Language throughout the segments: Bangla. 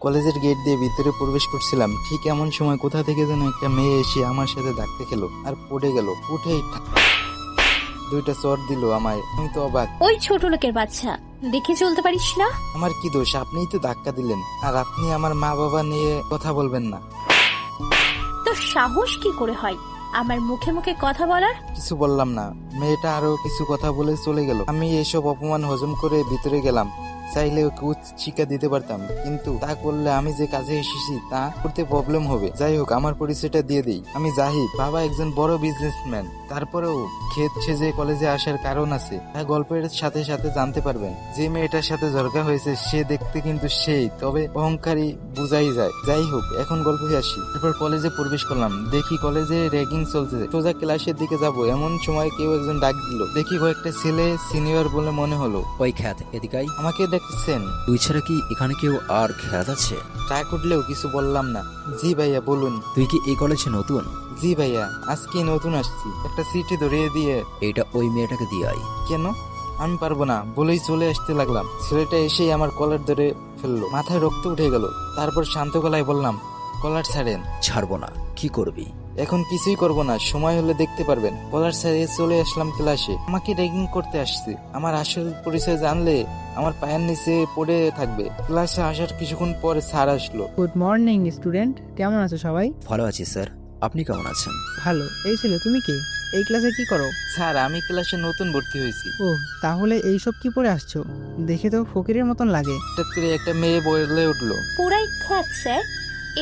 কলেজের গেট দিয়ে ভিতরে প্রবেশ করছিলাম, ঠিক এমন সময় কোথা থেকে যেন একটা মেয়ে এসে আমার সাথে ধাক্কা খেলো আর পড়ে গেল। উঠেই দুইটা চর দিল আমায়। আমি তো অবাক। ওই ছোট লোকের বাচ্চা, দেখে চলতে পারিস না? আমার কি দোষ? আপনিই তো ধাক্কা দিলেন, আর আপনি আমার মা বাবা নিয়ে কথা বলবেন না। তোর সাহস কি করে হয় আমার মুখে মুখে কথা বলার? কিছু বললাম না। মেয়েটা আরো কিছু কথা বলে চলে গেল। আমি এসব অপমান হজম করে ভিতরে গেলাম। চাইলে ওকে শিক্ষা দিতে পারতাম, কিন্তু তা করলে আমি যে কাজে এসেছি তা করতে প্রবলেম হবে। যাই হোক, আমার পরিচয়টা দিয়ে দিই। আমি জাহিদ, বাবা একজন বড় বিজনেসম্যান। তারপরেও ক্ষেত সেজে কলেজে আসার কারণ আছে, তা গল্পের সাথে সাথে জানতে পারবেন। যে মেয়েটার সাথে ঝরকা হয়েছে সে দেখতে কিন্তু সেই, তবে অহংকারী বোঝাই যায়। যাই হোক, এখন গল্পে আসি। এরপর কলেজে প্রবেশ করলাম। দেখি কলেজে র্যাগিং চলছে। সোজা ক্লাসের দিকে যাব এমন সময় কেউ একজন ডাক দিল। দেখি কয়েকটা ছেলে, সিনিয়র বলে মনে হলো। ওই খ্যাত, এদিকাই। আমাকে দেখছেন? তুই ছাড়া কি এখানে কেউ আর খ্যাত আছে? ট্রাক উঠলেও কিছু বললাম না। জি ভাইয়া বলুন। তুই কি এই কলেজে নতুন? জি ভাইয়া, আজকে নতুন আসছি। একটা সিটি ধরিয়ে দিয়ে। এইটা ওই মেয়েটাকে দিয়ে আই। কেন? আমি পারবো না বলেই চলে আসতে লাগলাম। ছেলেটা এসেই আমার কলার ধরে ফেললো। মাথায় রক্ত উঠে গেল। তারপর শান্ত গলায় বললাম, কলার ছাড়েন। ছাড়বো না। কি করবি? এখন কিছুই করব না, সময় হলে দেখতে পারবেন। কলার ছাড়িয়ে চলে আসলাম ক্লাসে। আমাকে র্যাগিং করতে আসছে। আমার আসল পরিচয় জানলে আমার পায়ের নিচে পড়ে থাকবে। ক্লাসে আসার কিছুক্ষণ পরে স্যার আসলো। গুড মর্নিং স্টুডেন্ট, কেমন আছো সবাই? ভালো আছি স্যার, আপনি কেমন আছেন? ভালো। এই ছিল, তুমি কি এই ক্লাসে কি করো? স্যার, আমি ক্লাসে নতুন ভর্তি হয়েছি। ও, তাহলে এইসব কি পরে আসছো? দেখে তো ফকিরের মতন লাগে। হঠাৎ করে একটা মেয়ে বলে উঠলো। পুরাই খ্যাত স্যার।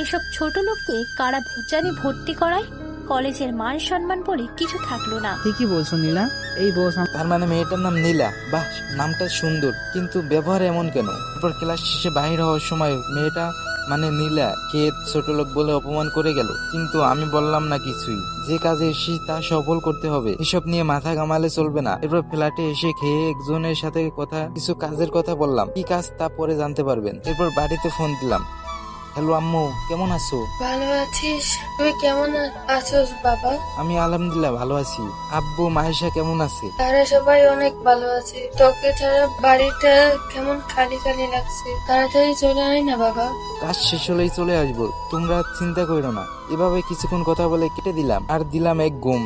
এসব ছোট লোককে কারা ভুজানি ভর্তি করায়? কলেজের মান সম্মান বলে কিছু থাকলো না। ঠিকই বলছো নীলা, এই বস তার মানে মেয়েটার নাম নীলা? বাহ, নামটা সুন্দর, কিন্তু ব্যবহার এমন কেন? তারপর ক্লাস শেষে বাইরে হওয়ার সময় মেয়েটা মানে নীলা কে ছোট লোক বলে অপমান করে গেল, কিন্তু আমি বললাম না কিছুই। যে কাজে এসেছি তা সফল করতে হবে, এসব নিয়ে মাথা ঘামালে চলবে না। এরপর ফ্ল্যাটে এসে খেয়ে একজনের সাথে কিছু কাজের কথা বললাম। কি কাজ তা পরে জানতে পারবেন। এরপর বাড়িতে ফোন দিলাম। হ্যালো আম্মু, কেমন আছো? ভালো আছিস? তুই কেমন আছিস বাবা? আমি আলহামদুলিল্লাহ ভালো আছি। আব্বু মাহেশা কেমন আছে? তারা সবাই অনেক ভালো আছে। তোকে ছাড়া বাড়িটা কেমন খালি খালি লাগছে। তাড়াতাড়ি চলে আয় না বাবা। কাজ শেষ হলেই চলে আসবো, তোমরা চিন্তা করো না। এভাবে কিছুক্ষণ কথা বলে কেটে দিলাম। আর দিলাম এক ঘুম।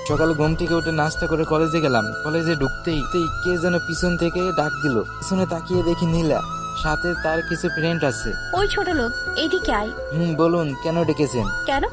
সকালে ঘুম থেকে উঠে নাস্তা করে কলেজে গেলাম। কলেজে ঢুকতেই কে যেন পিছন থেকে ডাক দিল। পিছনে তাকিয়ে দেখি নীলা, সাথে তার কিছু ফ্রেন্ড আছে। ওই ছোট লোক, এদিকে আয়। বলুন, কেন ডেকেছেন? কেন,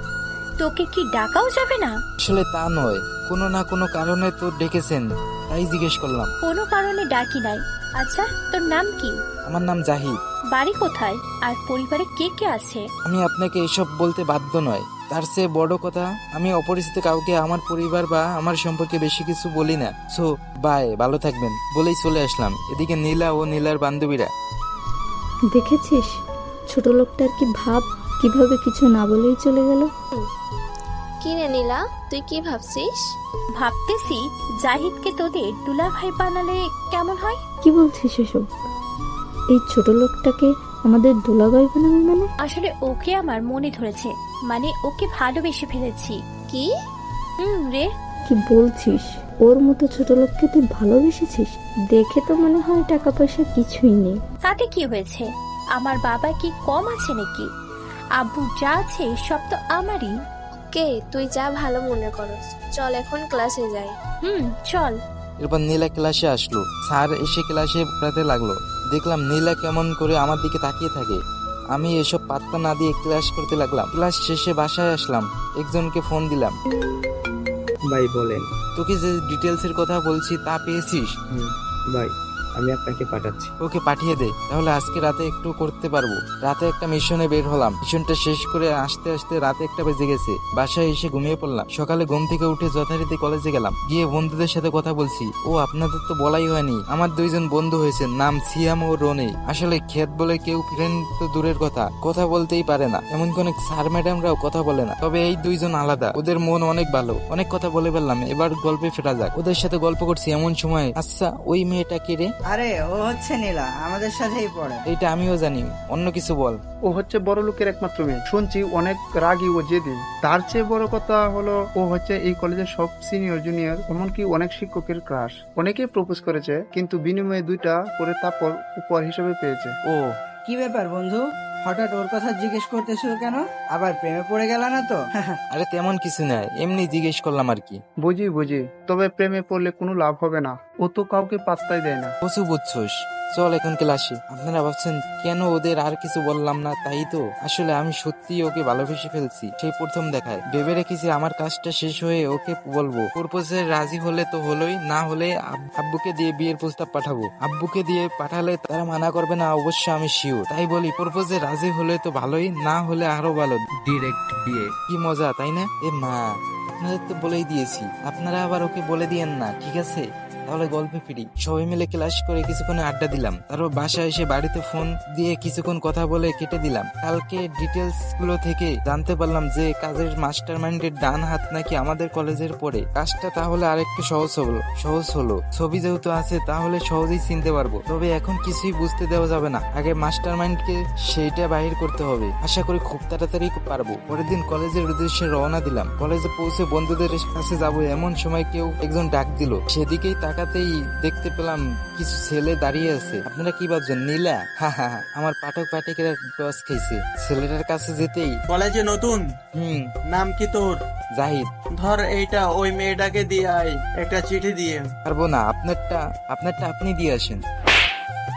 তোকে কি ডাকাও যাবে না? আসলে তা নয়, কোনো না কোনো কারণে তো ডেকেছেন, তাই জিজ্ঞেস করলাম। কোনো কারণে ডাকি নাই। আচ্ছা, তোর নাম কি? আমার নাম জাহিদ। বাড়ি কোথায়? আর পরিবারে কে কে আছে? আমি আপনাকে এসব বলতে বাধ্য নয়। তার চেয়ে বড় কথা, আমি অপরিচিত কাউকে আমার পরিবার বা আমার সম্পর্কে বেশি কিছু বলি না। সো বাই, ভালো থাকবেন বলেই চলে আসলাম। এদিকে নীলা ও নীলার বান্ধবীরা। দেখেছিস ছোট লোকটার কি ভাব, কিভাবে কিছু না বলেই চলে গেল। কি রে নীলা, তুই কি ভাবছিস? ভাবতেছি জাহিদকে তোদের দুলাভাই বানালে কেমন হয়। কি বলছিস এসব? এই ছোট লোকটাকে আমাদের দুলাভাই বানাবে মানে? আসলে ওকে আমার মনে ধরেছে, মানে ওকে ভালোবেসে ফেলেছি। কি রে, কি বলছিস? ওর মতো ছোট লোককে তুই ভালোবেসেছিস? দেখে তো মনে হয় টাকা পয়সা কিছুই নেই। তাতে কি হয়েছে? আমার বাবা কি কম আছে নাকি? আব্বু যা আছে সব তো আমারই। কে তুই যা ভালো মনে করস, চল এখন ক্লাসে যাই। চল। এরপর নীলা ক্লাসে আসলো। স্যার এসে ক্লাসে পড়াতে লাগলো। দেখলাম নীলা কেমন করে আমার দিকে তাকিয়ে থাকে। আমি এসব পাত্তা না দিয়ে ক্লাস করতে লাগলাম। ক্লাস শেষে বাসায় আসলাম। একজনকে ফোন দিলাম। ভাই বলেন। তোকে যে ডিটেলস এর কথা বলছি তা পেয়েছিস? ভাই আমি আপনাকে পাঠাচ্ছি। ওকে পাঠিয়ে দে, তাহলে আজকে রাতে একটু করতে পারবো। রাতে একটা মিশনে বের হলাম। মিশনটা শেষ করে আসতে আসতে রাতে 1টা বেজে গেছে। বাসায় এসে ঘুমিয়ে পড়লাম। সকালে ঘুম থেকে উঠে যথারীতি কলেজে গেলাম। গিয়ে বন্ধুদের সাথে কথা বলছি। ও আপনাদের তো বলাই হয়নি, আমার 2জন বন্ধু হয়েছে, নাম সিয়াম ও রনি। আসলে ক্ষেত বলে কেউ ফ্রেন্ড তো দূরের কথা বলতেই পারে না। এমনকি অনেক স্যার ম্যাডামরাও কথা বলে না। তবে এই 2জন আলাদা, ওদের মন অনেক ভালো। অনেক কথা বলে ফেললাম, এবার গল্পে ফেরা যাক। ওদের সাথে গল্প করছি এমন সময়, আচ্ছা ওই মেয়েটা কে রে? আরে ও হচ্ছে নীলা, আমাদের সাথেই পড়ে। এইটা আমিও জানি, অন্য কিছু বল। ও হচ্ছে বড় লোকের একমাত্র মেয়ে। শুনছি অনেক রাগী ও জেদি। তার চেয়ে বড় কথা হলো ও হচ্ছে এই কলেজের সব সিনিয়র জুনিয়র, এমনকি অনেক শিক্ষকের ক্রাশ। অনেকেই প্রপোজ করেছে, কিন্তু বিনিময়ে 2টা করে তারপর উপহার হিসেবে পেয়েছে। ও, কি ব্যাপার বন্ধু, হঠাৎ ওর কথা জিজ্ঞেস করতেছো কেন? আবার প্রেমে পড়ে গেল না তো? আরে তেমন কিছু না, এমনি জিজ্ঞেস করলাম আর কি। বুঝি, তবে প্রেমে পড়লে কোনো লাভ হবে না, ও তো কাউকে পাত্তাই দেয় না। প্রচুর বুঝছোস। চল এখন ক্লাসে। আপনারা ভাবছেন কেন ওদের আর কিছু বললাম না, তাই তো আসলে আমি সত্যি ওকে ভালোবেসে ফেলছি সেই প্রথম দেখায়। ভেবে রেখেছি আমার কাজটা শেষ হয়ে ওকে বলবো। প্রপোজে রাজি হলে তো হলোই, না হলে আব্বুকে দিয়ে বিয়ের প্রস্তাব পাঠাবো। আব্বুকে দিয়ে পাঠালে তারা মানা করবে না, অবশ্য আমি শিওর। তাই বলি প্রপোজে রাজি হলে তো ভালোই, না হলে আরো ভালো, ডিরেক্ট বিয়ে। কি মজা তাই না? এ মা, আপনাদের তো বলেই দিয়েছি, আপনারা আবার ওকে বলে দিয়েন না, ঠিক আছে? তাহলে গল্পে ফিরি। সবাই মিলে ক্লাস করে কিছুক্ষণ আড্ডা দিলাম, তারপর বাসায় এসে বাড়িতে ফোন দিয়ে কিছুক্ষণ কথা বলে কেটে দিলাম। কালকে ডিটেলস গুলো থেকে জানতে পারলাম যে কাজের মাস্টার মাইন্ডের ডান হাত নাকি আমাদের কলেজের পড়ে। কাজটা তাহলে আরেকটু সহজ হলো। ছবি যেহেতু আছে তাহলে সহজেই চিনতে পারবো। তবে এখন কিছুই বুঝতে দেওয়া যাবে না, আগে মাস্টার মাইন্ডকে সেইটা বাহির করতে হবে। আশা করি খুব তাড়াতাড়ি পারবো। পরের দিন কলেজের উদ্দেশ্যে রওনা দিলাম। কলেজে পৌঁছে বন্ধুদের কাছে যাবো এমন সময় কেউ একজন ডাক দিল। সেদিকেই তাকাতেই দেখতে পেলাম কিছু ছেলে দাঁড়িয়ে আছে। আপনারা কি ভাবছেন, নীলা? হা, আমার পাঠকেরা টস খেয়েছে। ছেলেটার কাছে যেতেই, কলেজে নতুন? নাম কি তোর? জাহিদ। ধর এইটা ওই মেয়েটাকে দিয়ে আয়, একটা চিঠি দিয়ে। পারবো না, আপনারটা আপনি দিয়ে আসেন।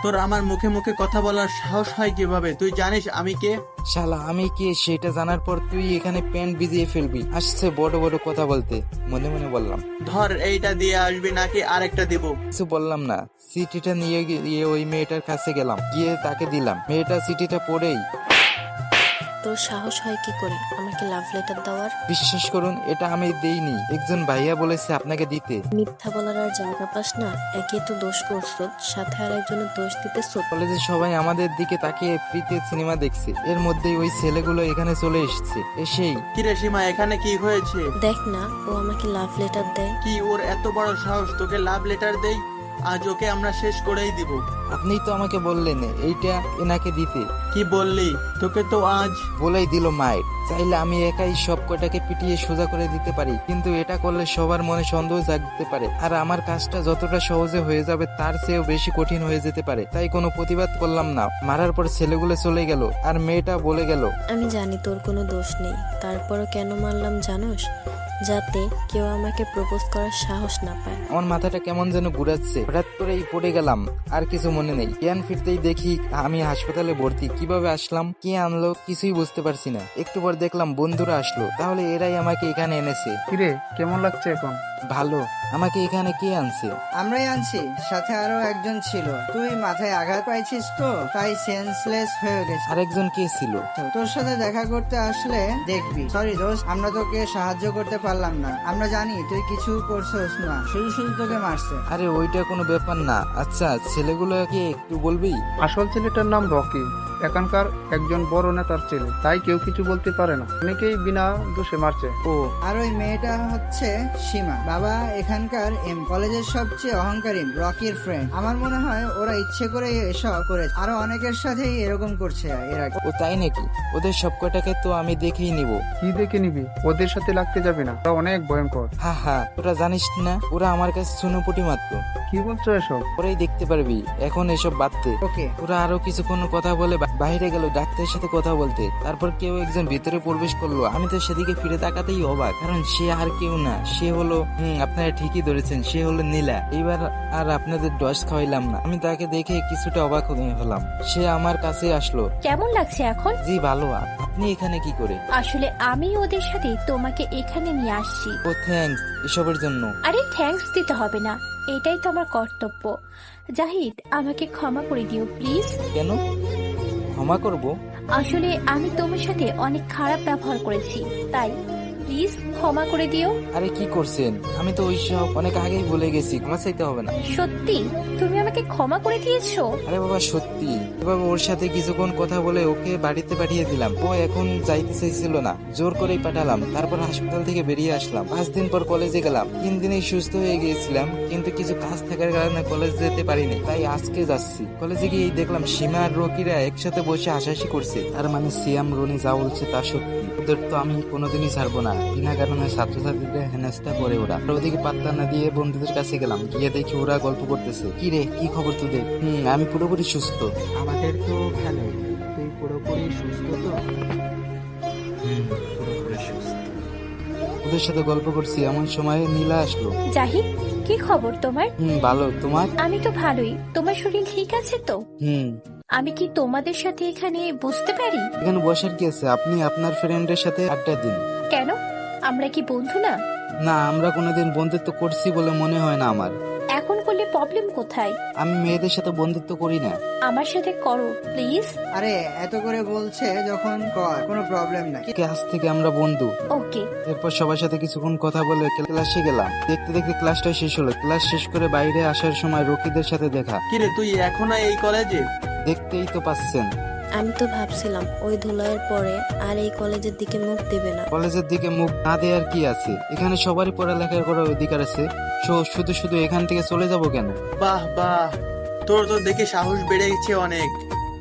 তোর আমার মুখে মুখে কথা বলার সাহস হয় কিভাবে? তুই জানিস আমি কে? শালা আমি কে সেটা জানার পর তুই এখানে প্যান্ট ভিজিয়ে ফেলবি? আসছে বড় বড় কথা বলতে, মনে মনে বললাম। ধর এইটা দিয়ে আসবি নাকি আরেকটা দিব? কিছু বললাম না। চিঠিটা নিয়ে গিয়ে ওই মেয়েটার কাছে গেলাম, গিয়ে তাকে দিলাম। মেয়েটা চিঠিটা পড়েই, তোর সাহস হয় কি করে আমাকে লাভ লেটার দেওয়ার? বিশ্বাস করুন এটা আমি দেইনি, একজন ভাইয়া বলেছে আপনাকে দিতে। মিথ্যা বলার আর জায়গা পাস না। একে তো দোষ করছো, সাথে আর একজনের দোষ দিতেছো। কলেজে সবাই আমাদের দিকে তাকিয়ে ফ্রিতে সিনেমা দেখছে, এর মধ্যেই ওই ছেলেগুলো এখানে চলে এসেছে। এসেই, কিরে সীমা, এখানে কি হয়েছে? দেখ না, ও আমাকে লাভ লেটার দেয়। কি ওর এত বড় সাহস তোকে লাভ লেটার দেই? আজ ওকে আমরা শেষ করেই দিব। আপনিই তো আমাকে বললেন এইটা এনাকে দিতে। কি বললি? তোকে তো আজ বলেই দিল মায়ের। চাইলে আমি একাই সব কটাকে পিটিয়ে সোজা করে দিতে পারি, কিন্তু এটা করলে সবার মনে সন্দেহ জাগতে পারে, আর আমার কাজটা যতটা সহজে হয়ে যাবে তার চেয়েও বেশি কঠিন হয়ে যেতে পারে। তাই কোনো প্রতিবাদ করলাম না। মারার পর ছেলেগুলো চলে গেল, আর মেয়েটা বলে গেল, আমি জানি তোর কোনো দোষ নেই, তারপরও কেন মারলাম জানোস? যাতে কেউ আমাকে প্রপোজ করার সাহস না পায়। আমার মাথাটা কেমন যেন ঘুরাচ্ছে। হঠাৎ করেই পড়ে গেলাম, আর কিছু মনে নেই। জ্ঞান ফিরতেই দেখি আমি হাসপাতালে ভর্তি। কিভাবে আসলাম, কে আনলো, কিছুই বুঝতে পারছি না। একটু পর দেখলাম বন্ধুরা আসলো, তাহলে এরাই আমাকে এখানে এনেছে। কিরে, কেমন লাগছে এখন? ভালো। আমাকে এখানে কে আনছে? আমরাই আনছি, সাথে আরো একজন ছিল। তুই মাথায় আঘাত পাইছিস তো, তাই সেন্সলেস হয়ে গেছিস। আরেকজন কে ছিল? তোর সাথে দেখা করতে আসলে দেখবি। সরি দোস্ত, আমরা তোকে সাহায্য করতে পারলাম না। আমরা জানি তুই কিছু করছিস না, শুধু তোকে মারছে। আরে ওইটা কোনো ব্যাপার না। আচ্ছা ছেলেগুলোকে একটু বলবি? আসল ছেলেটার নাম রকি, এখানকার একজন বড় নেতার ছেলে, তাই কেউ কিছু বলতে পারে না। অনেকেই বিনা দোষে মারছে। ও, আর ওই মেয়েটা হচ্ছে সীমা। বাবা এখানকার কলেজের সবচেয়ে অহংকারী রকির ফ্রেন্ড। আমার মনে হয় ওরা ইচ্ছে করে এসব করেছে, আরো অনেকের সাথেই এরকম করছে এর আগে। ও তাই নাকি? ওদের সব কটাকে তো আমি দেখেই নিব। কি দেখে নিবি? ওদের সাথে লাগতে যাবে না, ওরা অনেক ভয়ঙ্কর। হা, তোরা জানিস না ওরা আমার কাছে চুনোপুটি মাত্র। কি বলছো এসব? ওরাই দেখতে পারবি, এখন এসব বাদতে। ওকে, ওরা আরো কিছুক্ষণ কথা বলে বাইরে গেল ডাক্তারের সাথে কথা বলতে। তারপর কেউ একজন ভিতরে প্রবেশ করলো। আমি তো সেদিকে ফিরে তাকাতেই অবাক, কারণ সে আর কেউ না, সে হলো আপনারা ঠিকই ধরেছেন, সে হলো নীলা। এইবার আর আপনাদের ডস খাওয়াইলাম না। আমি তাকে দেখে কিছুটা অবাক হলাম। সে আমার কাছে আসলো। কেমন লাগছে এখন? জি ভালো। আপনি এখানে কি করে? আসলে আমি ওদের সাথে তোমাকে এখানে নিয়ে আসছি। ও থ্যাঙ্কস এসবের জন্য। আরে থ্যাঙ্কস দিতে হবে না, এটাই তো আমার কর্তব্য। জাহিদ, আমাকে ক্ষমা করে দিও প্লিজ। কেন ক্ষমা করব? আসলে আমি তোমার সাথে অনেক খারাপ ব্যবহার করেছি, তাই প্লিজ ক্ষমা করে দিও। আরে কি করছেন? আমি তো ওইসব অনেক আগেই বলে গেছি, ক্ষমা চাইতে হবে না। সত্যি তুমি আমাকে ক্ষমা করে দিয়েছো? আরে বাবা সত্যি। এভাবে ওর সাথে কিছুক্ষণ কথা বলে ওকে বাড়িতে পাঠিয়ে দিলাম। ও এখন যাইতে চাইছিল না, জোর করেই পাঠালাম। তারপর হাসপাতাল থেকে বেরিয়ে আসলাম। 5 দিন পর কলেজে গেলাম। 3 দিনেই সুস্থ হয়ে গিয়েছিলাম, কিন্তু কিছু কাজ থাকার কারণে কলেজ যেতে পারিনি, তাই আজকে যাচ্ছি। কলেজে গিয়ে দেখলাম সীমা আর রকিরা একসাথে বসে হাসাহাসি করছে। তার মানে সিয়াম রনি যা বলছে তা সত্যি। ওদের তো আমি কোনোদিনই ছাড়বো না। বিনা কারণে ছাত্রছাত্রীদের হেনস্থা করে ওরা। ওদিকে পাত্তা না দিয়ে বন্ধুদের কাছে গেলাম, গিয়ে দেখি ওরা গল্প করতেছে। কি রে, কি খবর তোদের? আমি পুরোপুরি সুস্থ। আমাদের তো ভালো, তুই পুরোপুরি পুরোপুরি সুস্থ তো? পুরোপুরি সুস্থ। ওদের সাথে গল্প করছি এমন সময় নীলা আসলো। জাহিদ, কি খবর তোমার? ভালো, তোমার? আমি তো ভালোই। তোমার শরীর ঠিক আছে তো? হুম। আমি কি তোমাদের সাথে এখানে বসতে পারি? এখানে বসার কি আছে, আপনি আপনার ফ্রেন্ডের সাথে আড্ডা দিন। কেন, আমরা কি বন্ধু না? না, আমরা কোনোদিন বন্ধুত্ব করছি বলে মনে হয় না আমার। এখন করলে প্রবলেম কোথায়? আমি মেয়েদের সাথে বন্ধুত্ব করি না। আমার সাথে করো প্লিজ। আরে এত করে বলছে যখন কর, কোনো প্রবলেম নাই। আজ থেকে আমরা বন্ধু। ওকে। এরপর সবার সাথে কিছুক্ষণ কথা বলে ক্লাসে গেলাম। দেখতে দেখতে ক্লাসটা শেষ হলো। ক্লাস শেষ করে বাইরে আসার সময় রকিদের সাথে দেখা। কিরে, তুই এখনো এই কলেজে? দেখতেই তো পাচ্ছেন। আমি তো ভাবছিলাম ওই ধুলাইয়ের পরে আর এই কলেজের দিকে মুখ দেবে না। কলেজের দিকে মুখ না দেওয়ার কি আছে? এখানে সবারই পড়ালেখা করার অধিকার আছে। শুধু শুধু এখান থেকে চলে যাব কেন? বাহ বাহ, তোর তো দেখে সাহস বেড়ে গেছে অনেক,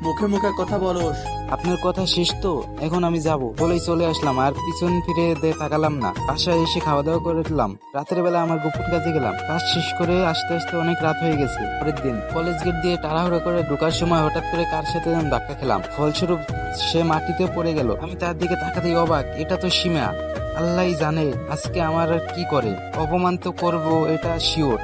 মুখে মুখে কথা বলোস। আপনার কথা শেষ তো, এখন আমি যাব বলেই চলে আসলাম। আর পিছন ফিরে তাকালাম না। বাসায় এসে খাওয়া দাওয়া করলাম। রাতের বেলা আমার গুপুর কাছে গেলাম। কাজ শেষ করে আসতে আসতে অনেক রাত হয়ে গেছে। পরের দিন কলেজ গেট দিয়ে তাড়াহুড়ো করে ঢোকার সময় হঠাৎ করে কার সাথে যেন ধাক্কা খেলাম। ফলস্বরূপ সে মাটিতে পড়ে গেল। আমি তার দিকে তাকাতেই অবাক, এটা তো সীমা। আল্লাহই জানে আজকে আমার আর কি করে। অপমান তো করবো, এটা শিওর।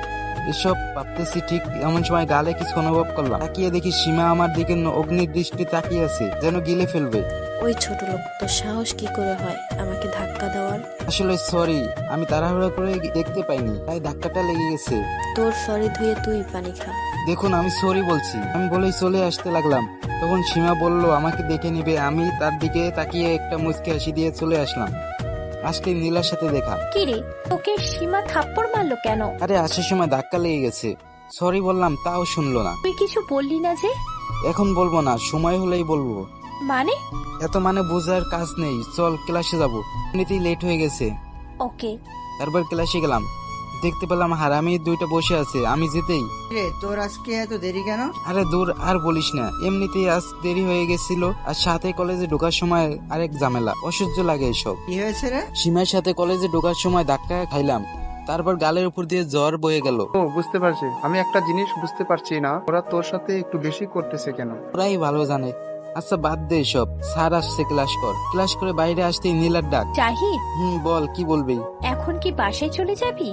এসব ভাবতেছি ঠিক এমন সময় গালে কিছু অনুভব করলাম। তাকিয়ে দেখি সীমা আমার দিকে অগ্নির দৃষ্টি তাকিয়ে আছে, যেন গিলে ফেলবে। ওই ছোট লোক, তোর সাহস কি করে হয় আমাকে ধাক্কা দেওয়ার? আসলে সরি, আমি তাড়াহুড়ো করে দেখতে পাইনি, তাই ধাক্কাটা লেগে গেছে। তোর সরি ধুয়ে তুই পানি খা। দেখুন, আমি সরি বলছি। আমি বলেই চলে আসতে লাগলাম। তখন সীমা বলল আমাকে দেখে নিবে। আমি তার দিকে তাকিয়ে একটা মুচকি হাসি দিয়ে চলে আসলাম। আজকে নীলার সাথে দেখা। কি রে, তোকে সীমা থাপ্পড় মারলো কেন? আরে আসার সময় ধাক্কা লেগে গেছে। সরি বললাম, তাও শুনলো না। তুই কিছু বললি না যে? এখন বলবো না, সময় হলেই বলবো। মানে? এত মানে বোঝার কাজ নেই, চল ক্লাসে যাবো। এমনিতেই লেট হয়ে গেছে। ওকে। তারপর ক্লাসে গেলাম। দেখতে পেলাম হারামি দুইটা বসে আছে। আমি যেতেই, রে তোর আজকে এত দেরি কেন? আরে দূর, আর বলিস না, এমনিতেই আজ দেরি হয়ে গেছিল। আর সাথে কলেজে ঢোকার সময় আরেক ঝামেলা। অসহ্য লাগে এসব। কি হয়েছে রে? সীমার সাথে কলেজে ঢোকার সময় ধাক্কা খাইলাম। তারপর গালের উপর দিয়ে জ্বর বয়ে গেল। ও বুঝতে পারছি। আমি একটা জিনিস বুঝতে পারছি না, ওরা তোর সাথে একটু বেশি করতেছে কেন? ওরাই ভালো জানে। আচ্ছা বাদ দে এসব। স্যার আসছে, ক্লাস কর। ক্লাস করে বাইরে আসতেই নীলার ডাক। জাহিদ, বল, কি বলবি? এখন কি বাসায় চলে যাবি?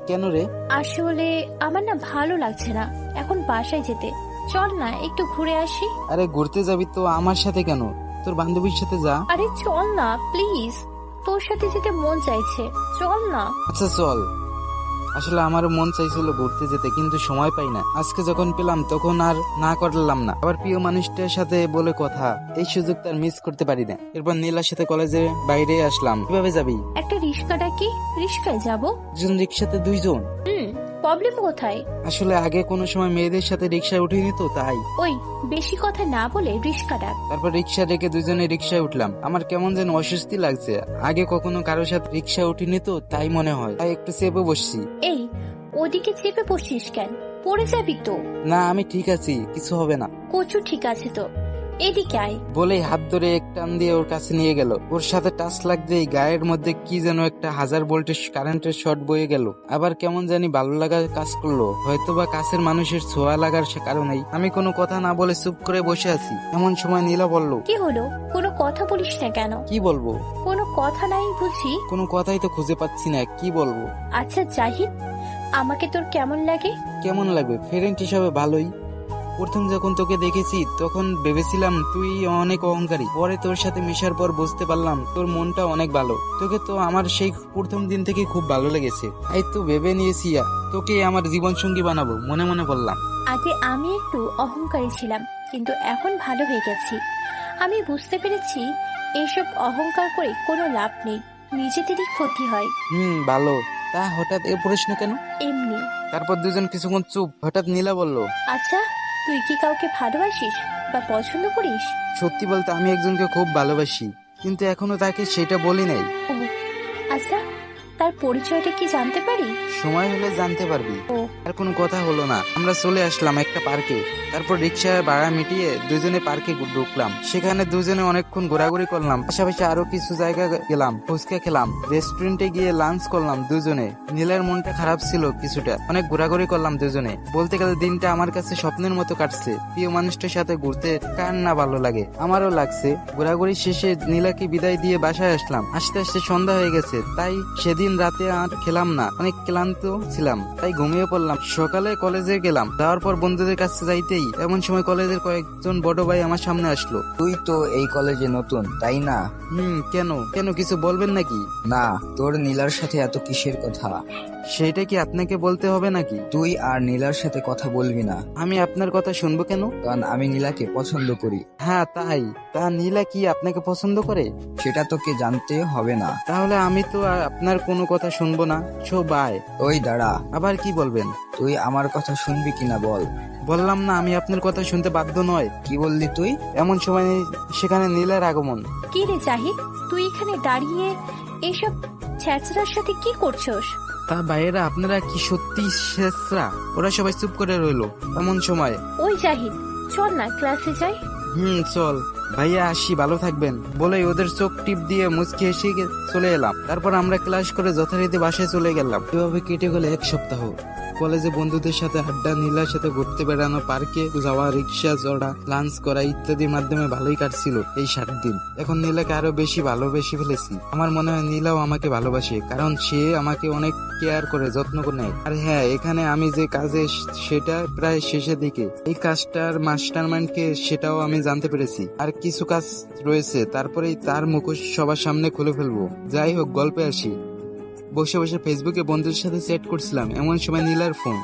কেন রে? আসলে আমার না ভালো লাগছে না এখন বাসায় যেতে। চল না একটু ঘুরে আসি। আরে ঘুরতে যাবি তো আমার সাথে কেন? তোর বান্ধবীর সাথে যা। আরে চল না প্লিজ, তোর সাথে যেতে মন চাইছে, চল না। আচ্ছা চল। আসলে আমারও মন চাইছিল ঘুরতে যেতে, কিন্তু সময় পাই না। আজকে যখন পেলাম তখন আর না করলাম না। আবার প্রিয় মানুষটার সাথে বলে কথা, এই সুযোগ তার মিস করতে পারি না। এরপর নীলার সাথে কলেজে বাইরে আসলাম। কিভাবে যাবি? একটা রিক্সা ডাকি, রিক্সায় যাবো। দুজন রিক্সাতে দুইজন? প্রবলেম কোথায়? আসলে আগে কোনো সময় মেয়েদের সাথে রিক্সায় উঠিনি তো, তাই। ওই বেশি কথা না বলে রিক্সা ডাক। তারপর রিক্সা ডেকে দুজনে রিক্সায় উঠলাম। আমার কেমন যেন অস্বস্তি লাগছে। আগে কখনো কারোর সাথে রিক্সায় উঠিনি তো, তাই মনে হয়। তাই একটু চেপে বসছি। এই, ওদিকে চেপে বসছিস কেন? পড়ে যাবি তো। না, আমি ঠিক আছি, কিছু হবে না। কচু ঠিক আছে তো, এদিকে আয়। বলেই হাত ধরে এক টান দিয়ে ওর কাছে নিয়ে গেল। ওর সাথে টাচ লাগতেই গায়ের মধ্যে কি যেন একটা 1000 ভোল্টের কারেন্টের শর্ট বয়ে গেল। আবার কেমন জানি ভালো লাগা কাজ করলো। হয়তোবা কাছের মানুষের ছোঁয়া লাগার কারণেই। আমি কোনো কথা না বলে চুপ করে বসে আছি। এমন সময় নীলা বলল, কি হলো? কোনো কথা বলিস না কেন? কি বলবো? কোনো কথা নাই বুঝি? কোনো কথাই তো খুঁজে পাচ্ছি না, কি বলবো? আচ্ছা জাহিদ, আমাকে তোর কেমন লাগে? কেমন লাগবে? ফ্রেন্ড হিসাবে ভালোই। প্রথম যখন তোকে দেখেছি তখন ভেবেছিলাম তুই অনেক অহংকারী। পরে তোর সাথে মেশার পর বুঝতে পারলাম তোর মনটা অনেক ভালো। তোকে তো আমার সেই প্রথম দিন থেকে খুব ভালো লেগেছে। তাই তো ভেবে নিয়েছি তোকে আমার জীবন সঙ্গী বানাবো, মনে মনে বললাম। আগে আমি একটু অহংকারী ছিলাম, কিন্তু এখন ভালো হয়ে গেছি। আমি বুঝতে পেরেছি এইসব অহংকার করে কোনো লাভ নেই, নিজেদেরই ক্ষতি হয়। ভালো। তা হঠাৎ এ প্রশ্ন কেন? এমনি। তারপর দুজন কিছুক্ষণ চুপ। হঠাৎ নীলা বলল, আচ্ছা, তুই কি কাউকে ভালোবাসিস বা পছন্দ করিস? সত্যি বলতে আমি একজনকে খুব ভালোবাসি, কিন্তু এখনো তাকে সেটা বলি নাই। আচ্ছা, তার পরিচয়টা কি জানতে পারি? সময় হলে জানতে পারবি। ও আর কোনো কথা হলো না। আমরা চলে আসলাম একটা পার্কে। তারপর রিক্সায় ভাড়া মিটিয়ে দুজনে পার্কে ঢুকলাম। সেখানে দুজনে অনেকক্ষণ ঘোরাঘুরি করলাম, পাশাপাশি আরো কিছু জায়গা গেলাম, ফুচকা খেলাম, রেস্টুরেন্টে গিয়ে লাঞ্চ করলাম দুজনে। নীলার মনটা খারাপ ছিল কিছুটা, অনেক ঘোরাঘুরি করলাম দুজনে। বলতে গেলে দিনটা আমার কাছে স্বপ্নের মতো কাটছে। প্রিয় মানুষটার সাথে ঘুরতে কার না ভালো লাগে, আমারও লাগছে। ঘোরাঘুরি শেষে নীলাকে বিদায় দিয়ে বাসায় আসলাম। আস্তে আস্তে সন্ধ্যা হয়ে গেছে, তাই সেদিন রাতে আর খেলাম না, অনেক ক্লান্ত ছিলাম, তাই ঘুমিয়ে পড়লাম। সকালে কলেজে গেলাম, যাওয়ার পর বন্ধুদের কাছে যাইতেই এমন সময় কলেজের কয়েকজন বড় ভাই আমার সামনে আসলো। তুই তো এই কলেজে নতুন, তাই না? কেন কেন কিছু বলবেন নাকি? না, তোর নীলার সাথে এত কিসের কথা? সেটা কি আপনাকে বলতে হবে নাকি? তুই আর নীলার সাথে কথা বলবি না। আমি আপনার কথা শুনবো কেন? কারণ আমি নীলাকে পছন্দ করি। হ্যাঁ তাই? তা নীলা কি আপনাকে পছন্দ করে? সেটা তোকে জানতে হবে না। তাহলে আমি তো আর আপনার কোনো কথা শুনবো না। বাই। ওই দাঁড়া, আবার কি বলবেন? তুই আমার কথা শুনবি কিনা বল। বললাম না আমি আপনার কথা শুনতে বাধ্য নয়। কি বললি তুই? এমন সময় সেখানে নীলার আগমন। কি রে জাহিদ, তুই এখানে দাঁড়িয়ে এইসব ছেঁচড়ার সাথে কি করছস? তা ভাইয়েরা আপনারা কি সত্যি শেষরা? ওরা সবাই চুপ করে রইলো। এমন সময় ওই জাহিদ, চল না ক্লাসে যাই। চল ভাইয়া, আসি, ভালো থাকবেন বলেই ওদের চোখ টিপ দিয়ে মুচকি হেসে চলে এলাম। তারপর আমরা ক্লাস করে যথারীতি বাসায় চলে গেলাম। এভাবে কেটে গেল এক সপ্তাহ। কলেজে বন্ধুদের সাথে আড্ডা, নীলার সাথে ঘুরতে বেড়ানো, পার্কে যাওয়া, রিক্সা চড়া, লাঞ্চ করা ইত্যাদির মাধ্যমে ভালোই কাটছিল এই 7 দিন। এখন নীলাকে আরো বেশি ভালোবেসে ফেলেছি। আমার মনে হয় নীলাও আমাকে ভালোবাসে, কারণ সে আমাকে অনেক কেয়ার করে, যত্ন করে নেয়। আর হ্যাঁ, এখানে আমি যে কাজে সেটা প্রায় শেষের দিকে। এই কাজটার মাস্টারমাইন্ড কে সেটাও আমি জানতে পেরেছি। আর কিছু কাজ রয়েছে, তারপরেই তার মুখোশ সবার সামনে খুলে ফেলবো। যাই হোক, গল্পে আসি। বসে বসে ফেসবুকে বন্ধুদের সাথে চ্যাট করছিলাম, এমন সময় নীলার ফোন।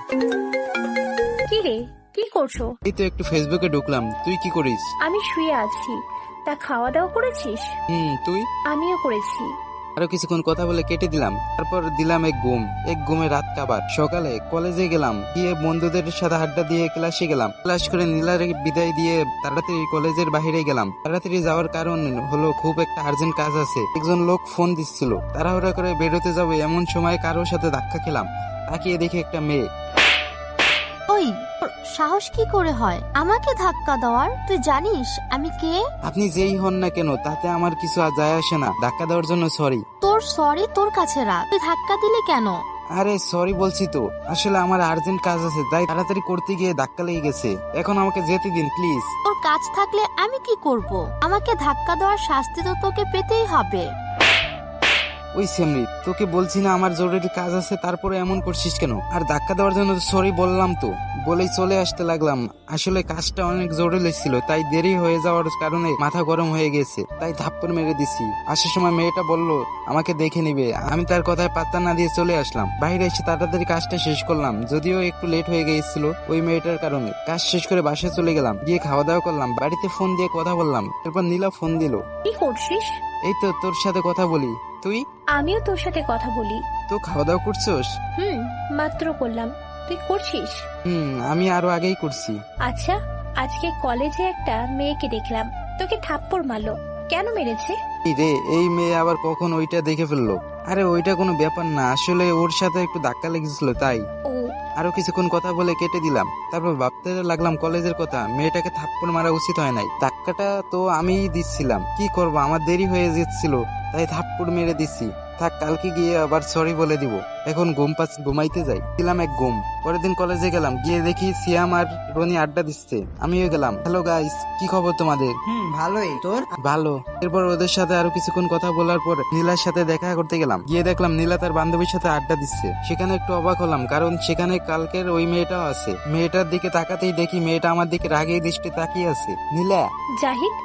কি রে, কি করছো? এই তো একটু ফেসবুকে ঢুকলাম। তুই কি করিস? আমি শুয়ে আছি। তা খাওয়া দাওয়া করেছিস? তুই? আমিও করেছি। আরো কিছুক্ষণ কথা বলে কেটে দিলাম। তারপর দিলাম এক ঘুমে রাত কাবার। সকালে কলেজে গেলাম, গিয়ে বন্ধুদের সাথে আড্ডা দিয়ে ক্লাসে গেলাম। ক্লাস করে নীলার বিদায় দিয়ে তাড়াতাড়ি কলেজের বাইরে গেলাম। তাড়াতাড়ি যাওয়ার কারণ হলো খুব একটা আর্জেন্ট কাজ আছে। একজন লোক ফোন দিচ্ছিল, তাড়াহুড়া করে বেরোতে যাবে এমন সময় কারোর সাথে ধাক্কা খেলাম। তাকিয়ে দেখি একটা মেয়ে। ওই, সাহস কি করে হয় আমাকে ধাক্কা দেওয়ার? তুই জানিস আমি কে? আপনি যেই হন না কেন তাতে আমার কিছু যায় আসে না। ধাক্কা দেওয়ার জন্য সরি। তোর সরি তোর কাছে রাখ। তুই ধাক্কা দিলে কেন? আরে সরি বলছি তো, আসলে আমার আর্জেন্ট কাজ আছে, তাই তাড়াতাড়ি করতে গিয়ে ধাক্কা লেগে গেছে। এখন আমাকে যেতে দিন প্লিজ। তোর কাজ থাকলে আমি কি করব? আমাকে ধাক্কা দেওয়ার শাস্তি তো তোকে পেতেই হবে। ওই সেমরি, তোকে বলছি না আমার জরুরি কাজ আছে, তারপরে এমন করছিস কেন? আর ধাক্কা দেওয়ার জন্য সরি বললাম তো, বলেই চলে আসতে লাগলাম। আসলে কাজটা অনেক জরুরি ছিল, তাই দেরি হয়ে যাওয়ার কারণে মাথা গরম হয়ে গেছে, তাই থাপ্পড় মেরে দিছি। আসার সময় মেয়েটা বললো আমাকে দেখে নিবে, আমি তার কথায় পাত্তা না দিয়ে চলে আসলাম। বাইরে এসে তাড়াতাড়ি কাজটা শেষ করলাম, যদিও একটু লেট হয়ে গিয়েছিল ওই মেয়েটার কারণে। কাজ শেষ করে বাসায় চলে গেলাম, গিয়ে খাওয়া দাওয়া করলাম, বাড়িতে ফোন দিয়ে কথা বললাম। এরপর নীলা ফোন দিল। কি করছিস? এই তো তোর সাথে কথা বলি। তুই? আমিও তোর সাথে কথা বলি। তো খাওয়া দাওয়া করছোস? মাত্র করলাম। তুই করছিস? আমি আরো আগেই করছি। আচ্ছা, আজকে কলেজে একটা মেয়েকে দেখলাম, তোকে থাপ্পড় মারলো। কেন মেরেছে? রে, এই মেয়ে আবার কখন ওইটা দেখে ফেললো? আরে ওইটা কোনো ব্যাপার না, আসলে ওর সাথে একটু ধাক্কা লেগেছিল তাই। আরো কিছুক্ষণ কথা বলে কেটে দিলাম। তারপর ভাবতে লাগলাম কলেজের কথা। মেয়েটাকে থাপ্পড় মারা উচিত হয় নাই, ধাক্কাটা তো আমিই দিচ্ছিলাম। কি করবো, আমার দেরি হয়ে যাচ্ছিল, তাই থাপ্পড় মেরে দিচ্ছি। থাক, কালকে গিয়ে আবার সরি বলে দিব। এখন ঘুমাইতে যাই। দিলাম এক ঘুম। পরের দিন কলেজে গেলাম, গিয়ে দেখি সিয়াম আর রনি আড্ডা দিচ্ছে। আমিও গেলাম। হ্যালো গাইস, কি খবর তোমাদের? ভালোই। তোর? ভালো। এরপর ওদের সাথে আরো কিছুক্ষণ কথা বলার পর নীলার সাথে দেখা করতে গেলাম। গিয়ে দেখলাম নীলা তার বান্ধবীর সাথে আড্ডা দিচ্ছে। সেখানে একটু অবাক হলাম, কারণ সেখানে কালকের ওই মেয়েটাও আছে। মেয়েটার দিকে তাকাতেই দেখি মেয়েটা আমার দিকে রাগী দৃষ্টি তাকিয়ে আছে। নীলা। জাহিদ,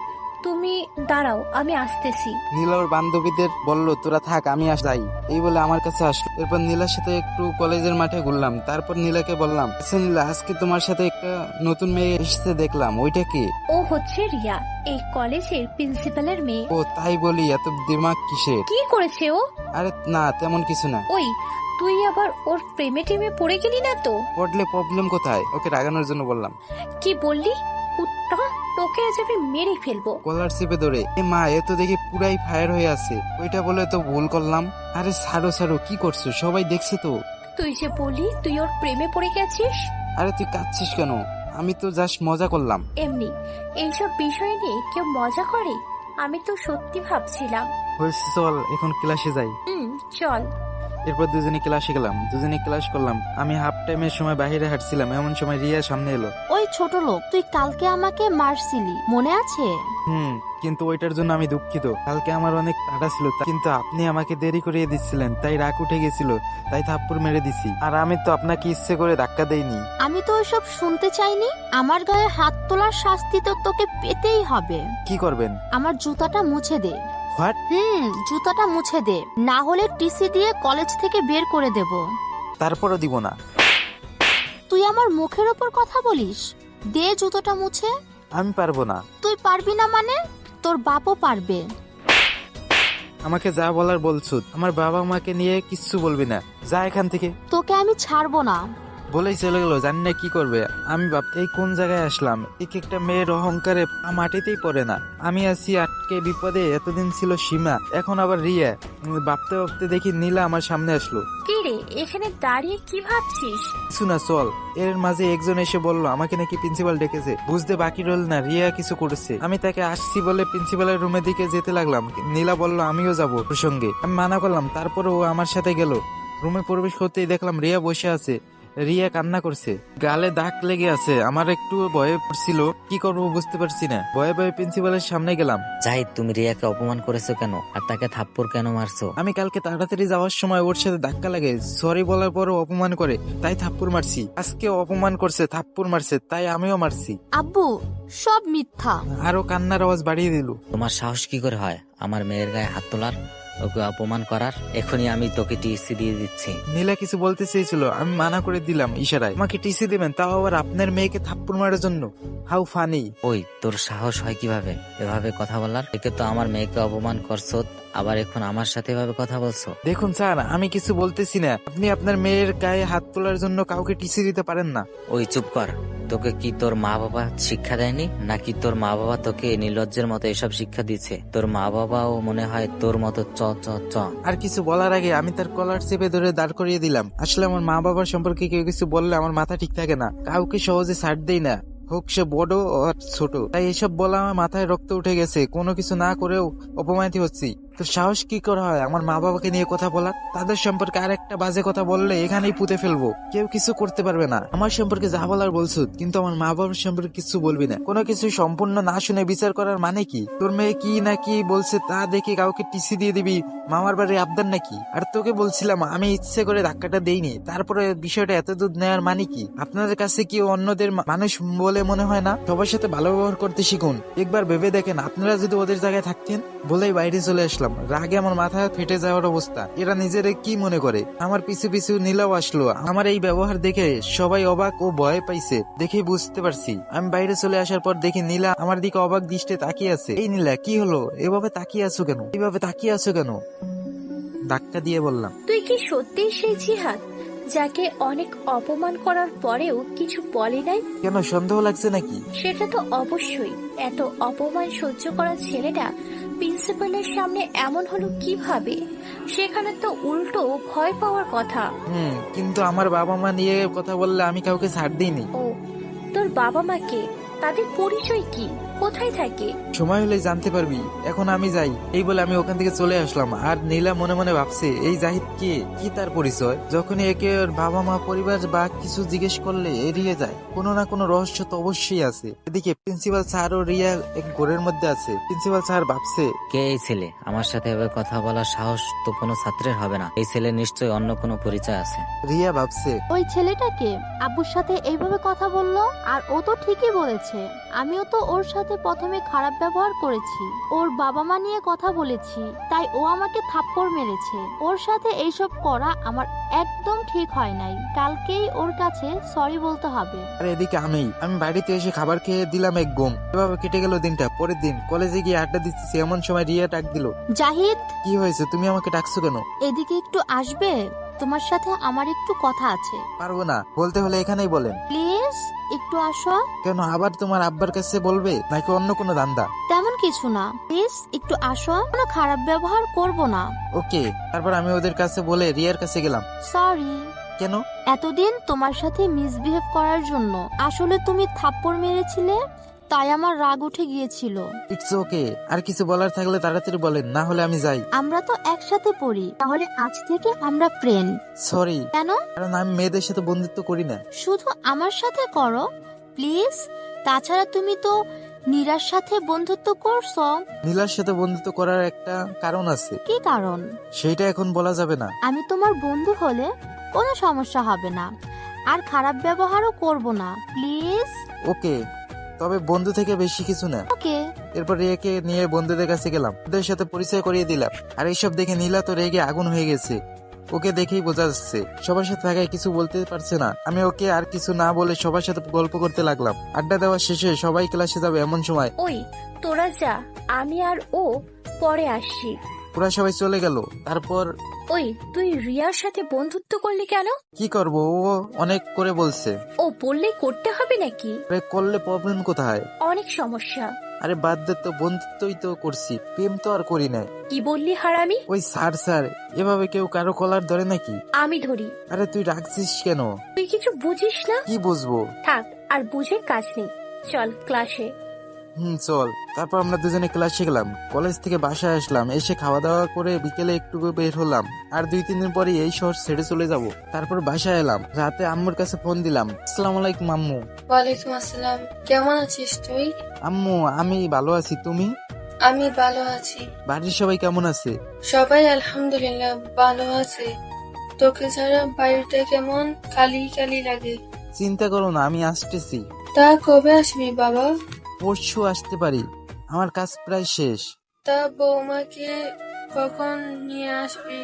তুমি দাঁড়াও, আমি আসতেছি। নীলা ওর বান্ধবীদের বলল তোরা থাক, আমি যাই। এই বলে আমার কাছে আসলো। এরপর নীলার সাথে একটু কলেজের মাঠে ঘুরলাম। তারপর নীলাকে বললাম, আচ্ছা নীলা, আজকে তোমার সাথে একটা নতুন মেয়ে এসেছে দেখলাম, ওইটা কি? ও হচ্ছে রিয়া, এই কলেজের প্রিন্সিপালের মেয়ে। ও তাই? বলি এত দিমাগ কিসের? কি করেছে ও? আরে না, তেমন কিছু না। ওই, তুই আবার ওর প্রেমে টেমে পড়ে গেলি না তো? পড়লে প্রবলেম কোথায়? ওকে রাগানোর জন্য বললাম। কি বললি? কুত্তা, তোকে আজ আমি মেরে ফেলবো। কলার চেপে ধরে। এ মা, এ তো দেখি পুরাই ফায়ার হয়ে আছে। ওইটা বলে তো ভুল করলাম। আরে ছাড়ো, কি করছো? সবাই দেখছে তো। তুই যে বললি তুই ওর প্রেমে পড়ে গেছিস। আরে তুই কাঁদছিস কেন? আমি তো জাস্ট মজা করলাম। এমনি এইসব বিষয় নিয়ে কেউ মজা করে? আমি তো সত্যি ভাবছিলাম। হয়েছে, চল এখন ক্লাসে যাই। চল। এরপর দুজনে ক্লাসে গেলাম, দুজনে ক্লাস করলাম। আমি হাফ টাইমের সময় বাইরে হাঁটছিলাম, এমন সময় রিয়া সামনে এলো। ওই ছোট লোক, তুই কালকে আমাকে মারছিলি, মনে আছে? কিন্তু ওইটার জন্য আমি দুঃখিত। কালকে আমার অনেক তাড়া ছিল, কিন্তু আপনি আমাকে দেরি করিয়ে দিচ্ছিলেন, তাই রাগ উঠে গেছিল, তাই থাপ্পড় মেরে দিছি। আর আমি তো আপনাকে ইচ্ছে করে ধাক্কা দেইনি। আমি তো ওইসব শুনতে চাইনি। আমার গায়ে হাত তোলার শাস্তি তো তোকে পেতেই হবে। কি করবেন? আমার জুতাটা মুছে দে। হোয়াট? জুতাটা মুছে দে, না হলে টিসি দিয়ে কলেজ থেকে বের করে দেব। তারপরও দিব না। তুই আমার মুখের ওপর কথা বলিস? দে জুতোটা মুছে। আমি পারবো না। তুই পারবি না মানে? তোর বাপও পারবে। আমাকে যা বলার বলছো। আমার বাবা মাকে নিয়ে কিচ্ছু বলবি না, যা এখান থেকে। তোকে আমি ছাড়বো না। বলেই চলে গেল, জানি না কি করবে। আমি ভাবতে এই কোন জায়গায় আসলাম। এক একটা মেয়ের অহংকারে পা মাটিতেই পড়ে না। আমি আছি আটকে বিপদে, এতদিন ছিল সীমা, এখন আবার রিয়া। ভাবতে ভাবতে দেখি নীলা আমার সামনে আসলো। কি রে, এখানে দাঁড়িয়ে কি ভাবছিস? কিছু না, চল। এর মাঝে একজন এসে বললো আমাকে নাকি প্রিন্সিপাল ডেকেছে। বুঝতে বাকি রইল না রিয়া কিছু করেছে। আমি তাকে আসছি বলে প্রিন্সিপালের রুমের দিকে যেতে লাগলাম। নীলা বলল আমিও যাবো ওর সঙ্গে। আমি মানা করলাম, তারপরে ও আমার সাথে গেল। রুমে প্রবেশ করতেই দেখলাম রিয়া বসে আছে। রিয়া কান্না করছে, গালে দাগ লেগে আছে। আমার একটু ভয়ে পড়ছিল, কি করবো বুঝতে পারছি না। ভয়ে ভয়ে প্রিন্সিপালের সামনে গেলাম। জাহিদ, তুমি রিয়াকে অপমান করেছো কেন? আর তাকে থাপ্পড় কেন মারছো? আমি কালকে তাড়াতাড়ি যাওয়ার সময় ওর সাথে ধাক্কা লাগে, সরি বলার পরও অপমান করে, তাই থাপ্পড় মারছি। আজকে অপমান করছে, থাপ্পড় মারছে, তাই আমিও মারছি। আব্বু, সব মিথ্যা। আরো কান্নার আওয়াজ বাড়িয়ে দিল। তোমার সাহস কি করে হয় আমার মেয়ের গায়ে হাত তোলার, ওকে অপমান করার? এখনই আমি তোকে টিসি দিয়ে দিচ্ছি। নীলা কিছু বলতে চেয়েছিল, আমি মানা করে দিলাম ইশারায়। আমাকে টিসি দিবেন, তাও আবার আপনার মেয়েকে থাপ্পড় মারার জন্য? How funny. ওই, তোর সাহস হয় কিভাবে এভাবে কথা বলার? একে তো আমার মেয়েকে অপমান করছো, আবার এখন আমার সাথে এভাবে কথা বলছো। দেখুন স্যার, আমি কিছু বলতেছি না। আপনি আপনার মেয়ের গায়ে হাত তোলার জন্য কাউকে টিসি দিতে পারেন না। ওই চুপ কর। তোকে কি তোর মা বাবা শিক্ষা দেয়নি, নাকি তোর মা বাবা তোকে নির্লজ্জের মতো এসব শিক্ষা দিচ্ছে? তোর মা বাবাও মনে হয় তোর মতো চ চ চ। আর কিছু বলার আগে আমি তার কলার চেপে ধরে দাঁড় করিয়ে দিলাম। আসলে আমার মা বাবার সম্পর্কে কেউ কিছু বললে আমার মাথা ঠিক থাকে না, কাউকে সহজে ছাড় দেই না, হোক সে বড় আর ছোট। তাই এসব বলা আমার মাথায় রক্ত উঠে গেছে। কোনো কিছু না করেও অপমানিত হচ্ছি। তো সাহস কি করে হয় আমার মা বাবাকে নিয়ে কথা বলার? তাদের সম্পর্কে আর একটা বাজে কথা বললে এখানেই পুঁতে ফেলবো, কেউ কিছু করতে পারবে না। আমার সম্পর্কে যা বলার বলছো, কিন্তু আমার মা বাবার সম্পর্কে কিছু বলবি না। কোনো কিছু সম্পূর্ণ না শুনে বিচার করার মানে কি? তোর মেয়ে কি না কি বলছে তা দেখে কাউকে টিসি দিয়ে দিবি? মামার বাড়ি আবদার নাকি? আর তোকে বলছিলাম আমি ইচ্ছে করে ধাক্কাটা দেইনি, তারপরে বিষয়টা এত দূর নেওয়ার মানে কি? আপনাদের কাছে কি অন্যদের মানুষ বলে মনে হয় না? সবার সাথে ভালো ব্যবহার করতে শিখুন। একবার ভেবে দেখেন, আপনারা যদি ওদের জায়গায় থাকতেন। বলেই বাইরে চলে আসলাম। রাগে আমার মাথা ফেটে যাওয়ার অবস্থা। এরা নিজেরা কি মনে করে? আমার পিছু পিছু নীলাও আসলো। আমার এই ব্যবহার দেখে সবাই অবাক ও ভয় পাইছে, দেখেই বুঝতে পারছি। আমি বাইরে চলে আসার পর দেখি নীলা আমার দিকে অবাক দৃষ্টে তাকিয়ে আছে। এই নীলা, কি হলো? এভাবে তাকিয়ে আছো কেন? এইভাবে তাকিয়ে আছো কেন? ধাক্কা দিয়ে বললাম। তুই কি সত্যিই সেই জিহাদ যাকে অনেক অপমান করার পরেও কিছু বলে নাই? কেন, সন্দেহ লাগছে নাকি? সেটা তো অবশ্যই। এত অপমান সহ্য করা ছেলেটা প্রিন্সিপালের সামনে এমন হলো কিভাবে? সেখানে তো উল্টো ভয় পাওয়ার কথা। কিন্তু আমার বাবা মা নিয়ে কথা বললে আমি কাউকে ছাড় দিইনি। ও, তোর বাবা মা কে? তাদের পরিচয় কি? কোথায় থাকে? সময় হলে জানতে পারবি। এখন আমি যাই। এই বলে আমি ওখান থেকে চলে আসলাম। আর নীলা মনে মনে ভাবছে, এই জাহিদ কে, কি তার পরিচয়? যখনই একে ওর বাবা মা পরিবার বা কিছু জিজ্ঞেস করলে এড়িয়ে যায়। কোনো না কোনো রহস্য তো অবশ্যই আছে। এদিকে প্রিন্সিপাল স্যার ও রিয়া এক ঘরের মধ্যে আছে। প্রিন্সিপাল স্যার ভাবছে, কে এই ছেলে? আমার সাথে এভাবে কথা বলার সাহস তো কোনো ছাত্রের হবে না। এই ছেলে নিশ্চয়ই অন্য কোনো পরিচয় আছে। রিয়া ভাবছে, ওই ছেলেটাকে আব্বুর সাথে এইভাবে কথা বললো, আর ও তো ঠিকই বলেছে। আমিও তো ওর সাথে প্রথমে খারাপ ব্যবহার করেছি, ওর বাবা মা নিয়ে কথা বলেছি, তাই ও আমাকে থাপ্পড় মেরেছে। ওর সাথে এইসব করা আমার একদম ঠিক হয় নাই। কালকেই ওর কাছে সরি বলতে হবে। আর এদিকে আমি বাড়িতে এসে খাবার খেয়ে দিলাম এক ঘুম। এভাবে কেটে গেল দিনটা। পরের দিন কলেজে গিয়ে আড্ডা দিচ্ছি, এমন সময় রিয়া ডাক দিল। জাহিদ, কি হয়েছে? তুমি আমাকে ডাকছো কেন? এদিকে একটু আসবে? তোমার সাথে আমার একটু কথা আছে। পারবো না, বলতে হলে এখানেই বলেন। প্লিজ একটু আসো। কেন, আবার তোমার আব্বার কাছে বলবে নাকি অন্য কোনো ধান্দা? তেমন কিছু না, প্লিজ একটু আসো। কোনো খারাপ ব্যবহার করব না। ওকে। তারপর আমি ওদের কাছে বলে রিয়ার কাছে গেলাম। সরি। কেন? এতদিন তোমার সাথে মিসবিহেভ করার জন্য। আসলে তুমি থাপ্পড় মেরেছিলে, তাই আমার রাগ উঠে গিয়েছিল। It's okay. আর কিছু বলার থাকলে তাড়াতাড়ি বলেন, না হলে আমি যাই। আমরা তো একসাথে পড়ি, তাহলে আজ থেকে আমরা ফ্রেন্ড। সরি। কেন? কারণ আমি মেয়েদের সাথে বন্ধুত্ব করি না। শুধু আমার সাথে করো প্লিজ। তাছাড়া তুমি তো নীরার সাথে বন্ধুত্ব করছো। নীলার সাথে বন্ধুত্ব করার একটা কারণ আছে। কি কারণ? সেইটা এখন বলা যাবে না। আমি তোমার বন্ধু হলে কোনো সমস্যা হবে না, আর খারাপ ব্যবহারও করব না, প্লিজ। ওকে, তবে বন্ধু থেকে বেশি কিছু না। ওকে। এরপর রিয়াকে নিয়ে বন্ধুদের কাছে গেলাম, ওদের সাথে পরিচয় করিয়ে দিলাম। আর এইসব দেখে নীলা তো রেগে আগুন হয়ে গেছে। ওকে দেখেই বোঝা যাচ্ছে সবার সাথে থাকায় কিছু বলতে পারছে না। আমি ওকে আর কিছু না বলে সবার সাথে গল্প করতে লাগলাম। আড্ডা দেওয়া শেষে সবাই ক্লাসে যাবে এমন সময় ওই তোরা যা, আমি আর ও পরে আসছি। ওরা সবাই চলে গেল। তারপর ওই তুই রিয়ার সাথে বন্ধুত্ব করলি কেন? কি করব, ও অনেক করে বলছে। ও বললেই করতে হবে নাকি? আরে করলে প্রবলেম কোথায়? অনেক সমস্যা। আরে বাদ দে তো, বন্ধুত্বই তো করছি, প্রেম তো আর করি নাই। কি বললি হারামি? ওই স্যার এভাবে কেউ কারো কলার ধরে নাকি? আমি ধরি। আরে তুই রাখছিস কেন? তুই কিছু বুঝিস না। কি বুঝবো? থাক, আর বুঝে কাজ নেই, চল ক্লাসে। চল। তারপর আমরা দুজনে ক্লাসে গেলাম। কলেজ থেকে বাসায় আসলাম, এসে খাওয়া দাওয়া করে বিকেলে একটু বের হলাম। আর 2-3 দিন পরে এই শহর ছেড়ে চলে যাব। তারপর বাসায় এলাম, রাতে আম্মুর কাছে ফোন দিলাম। আসসালামু আলাইকুম আম্মু। ওয়ালাইকুম আসসালাম। কেমন আছিস তুই? আম্মু আমি ভালো আছি, তুমি? আমি ভালো আছি। বাড়ির সবাই কেমন আছে? সবাই আলহামদুলিল্লাহ ভালো আছে। তোকে ছাড়া বাড়িটা কেমন খালি খালি লাগে। চিন্তা করো না, আমি আসতেছি। তা কবে আসবি বাবা? পরশু আসতে পারি, আমার কাজ প্রায় শেষ। তা বৌমাকে কখন নিয়ে আসবি?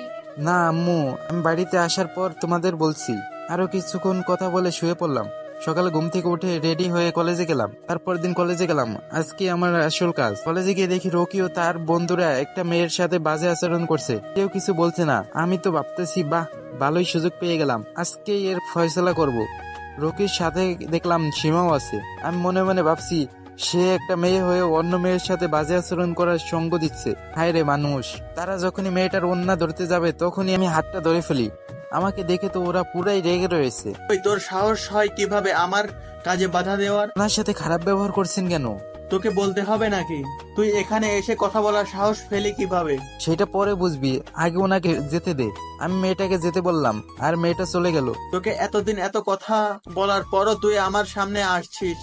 না আম্মু, আমি বাড়িতে আসার পর তোমাদের বলছি। আরো কিছুক্ষণ কথা বলে শুয়ে পড়লাম। সকালে ঘুম থেকে উঠে রেডি হয়ে কলেজে গেলাম। তারপর দিন কলেজে গেলাম। আজকে আমার আসল কাজ। কলেজে গিয়ে দেখি রকি ও তার বন্ধুরা একটা মেয়ের সাথে বাজে আচরণ করছে। কেউ কিছু বলছে না। আমি তো ভাবতেছি, বাহ, ভালোই সুযোগ পেয়ে গেলাম, আজকে এর ফয়সালা করব। রকির সাথে দেখলাম সীমাও আছে। আমি মনে মনে ভাবছি, সে একটা মেয়ে হয়ে অন্য মেয়ের সাথে বাজে আচরণ করার সঙ্গ দিচ্ছে। হায় রে মানুষ। তারা যখনই মেয়েটার ওন্না ধরতে যাবে তখনই আমি হাতটা ধরে ফেলি। আমাকে দেখে তো ওরা পুরাই রেগে রয়েছে। ওই তোর সাহস হয় কিভাবে আমার কাজে বাধা দেওয়ার? ওনার সাথে খারাপ ব্যবহার করছেন কেন? তোকে বলতে হবে নাকি? তুই এখানে এসে কথা বলার সাহস পেলি কিভাবে? সেটা পরে বুঝবি, আগে ওনাকে যেতে দে। আমি মেয়েটাকে যেতে বললাম, আর মেয়েটা চলে গেল। তোকে এতদিন এত কথা বলার পরও তুই আমার সামনে আসছিস।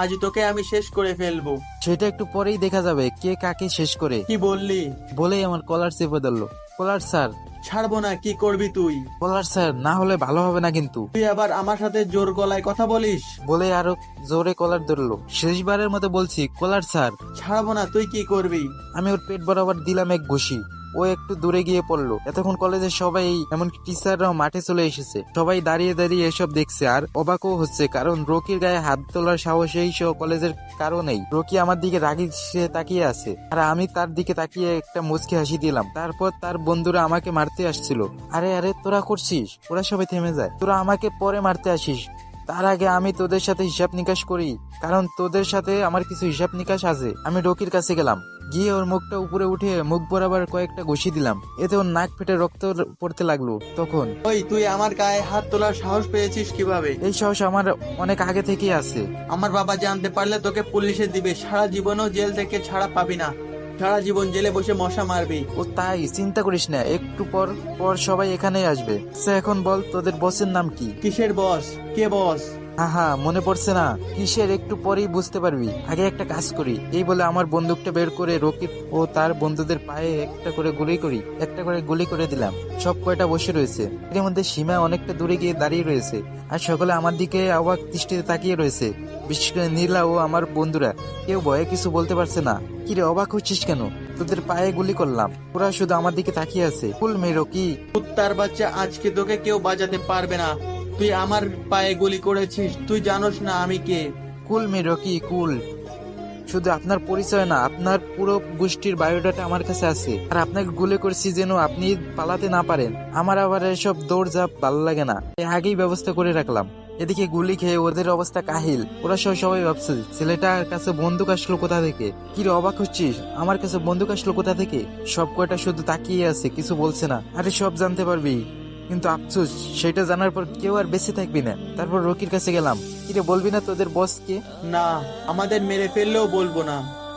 আজ তোকে আমি শেষ করে ফেলবো। সেটা একটু পরেই দেখা যাবে কে কাকে শেষ করে। কি বললি? বলেই আমার কলার চেপে ধরলো। কলার স্যার। ছাড়বো না। কি করবি তুই? কলার স্যার, না হলে ভালো হবে না কিন্তু। তুই আবার আমার সাথে জোর গলায় কথা বলিস? বলে আরো জোরে কলার ধরলো। শেষবারের মতো বলছি, কলার স্যার। ছাড়বো না। তুই কি করবি? আমি ওর পেট বরাবর দিলাম এক ঘুষি। ও একটু দূরে গিয়ে পড়লো। এতক্ষণ কলেজের সবাই, এমনকি টিচাররাও মাঠে চলে এসেছে। সবাই দাঁড়িয়ে দাঁড়িয়ে এসব দেখছে আর অবাকও হচ্ছে, কারণ রকির গায়ে হাত তোলার সাহস এই কলেজের কারণেই। রকি আমার দিকে রাগি সে তাকিয়ে আছে, আর আমি তার দিকে তাকিয়ে একটা মুচকি হাসি দিলাম। তারপর তার বন্ধুরা আমাকে মারতে আসছিল। আরে আরে তোরা করছিস? ওরা সবাই থেমে যায়। তোরা আমাকে পরে মারতে আসিস, তার আগে আমি তোদের সাথে হিসাব নিকাশ করি, কারণ তোদের সাথে আমার কিছু হিসাব নিকাশ আছে। আমি রকির কাছে গেলাম, গিয়ে ওর মুখটা উপরে উঠে মুখ বরাবর কয়েকটা ঘুষি দিলাম। এতে ওর নাক ফেটে রক্ত পড়তে লাগলো। তখন ওই তুই আমার গায়ে হাত তোলার সাহস পেয়েছিস কিভাবে? এই সাহস আমার অনেক আগে থেকেই আছে। আমার বাবা জানতে পারলে তোকে পুলিশে দিবে। সারা জীবনও জেল থেকে ছাড়া পাবি না। সারা জীবন জেলে বসে মশা মারবি। ও তাই, চিন্তা করিস না, একটু পর পর সবাই এখানেই আসবে। এখন বল, তোদের বসের নাম কি? কিসের বস? কে বস? হ্যাঁ, মনে পড়ছে না? কিসের, একটু পরেই বুঝতে পারবি। আগে একটা কাজ করি। এই বলে আমার বন্দুকটা বের করে রকি ও তার বন্ধুদের পায়ে একটা করে গুলি করে দিলাম। সব কয়টা বসে রয়েছে। এর মধ্যে সীমা অনেকটা দূরে গিয়ে দাঁড়িয়ে রয়েছে, আর সকলে আমার দিকে অবাক দৃষ্টিতে তাকিয়ে রয়েছে। বিশেষ করে নীলা ও আমার বন্ধুরা কেউ ভয়ে কিছু বলতে পারছে না। কিরে, অবাক হচ্ছিস কেন? তোদের পায়ে গুলি করলাম, ওরা শুধু আমার দিকে তাকিয়ে আছে। কুল মেয়ে রকি। কুত্তার বাচ্চা, আজকে তোকে কেউ বাজাতে পারবে না। তুই আমার পায়ে গুলি করেছিস, তুই জানোস না আমি কে। কুল মেয়ে রকি, কুল। শুধু আপনার পরিচয় না, আপনার পুরো গোষ্ঠীর বায়োডাটা আমার কাছে আছে। আর আপনাকে গুলি করছি যেন আপনি পালাতে না পারেন। আমার আবার এসব দৌড়ঝাঁপ ভালো লাগে না, আগেই ব্যবস্থা করে রাখলাম। এদিকে গুলি খেয়ে ওদের অবস্থা কাহিল। ওরা সবাই ভাবছে ছেলেটার কাছে বন্দুক আসলো কোথা থেকে। কি রে, অবাক হচ্ছিস? আমার কাছে বন্দুক আসলো কোথা থেকে? সব কয়টা শুধু তাকিয়ে আছে, কিছু বলছে না। আরে সব জানতে পারবি, কিন্তু আফসোস সেটা জানার পর কেউ আর বেঁচে থাকবি না। তারপর রকির কাছে গেলাম, কিরে বলবি না তোদের বসকে? না, আমাদের মেরে ফেললেও বলবো না।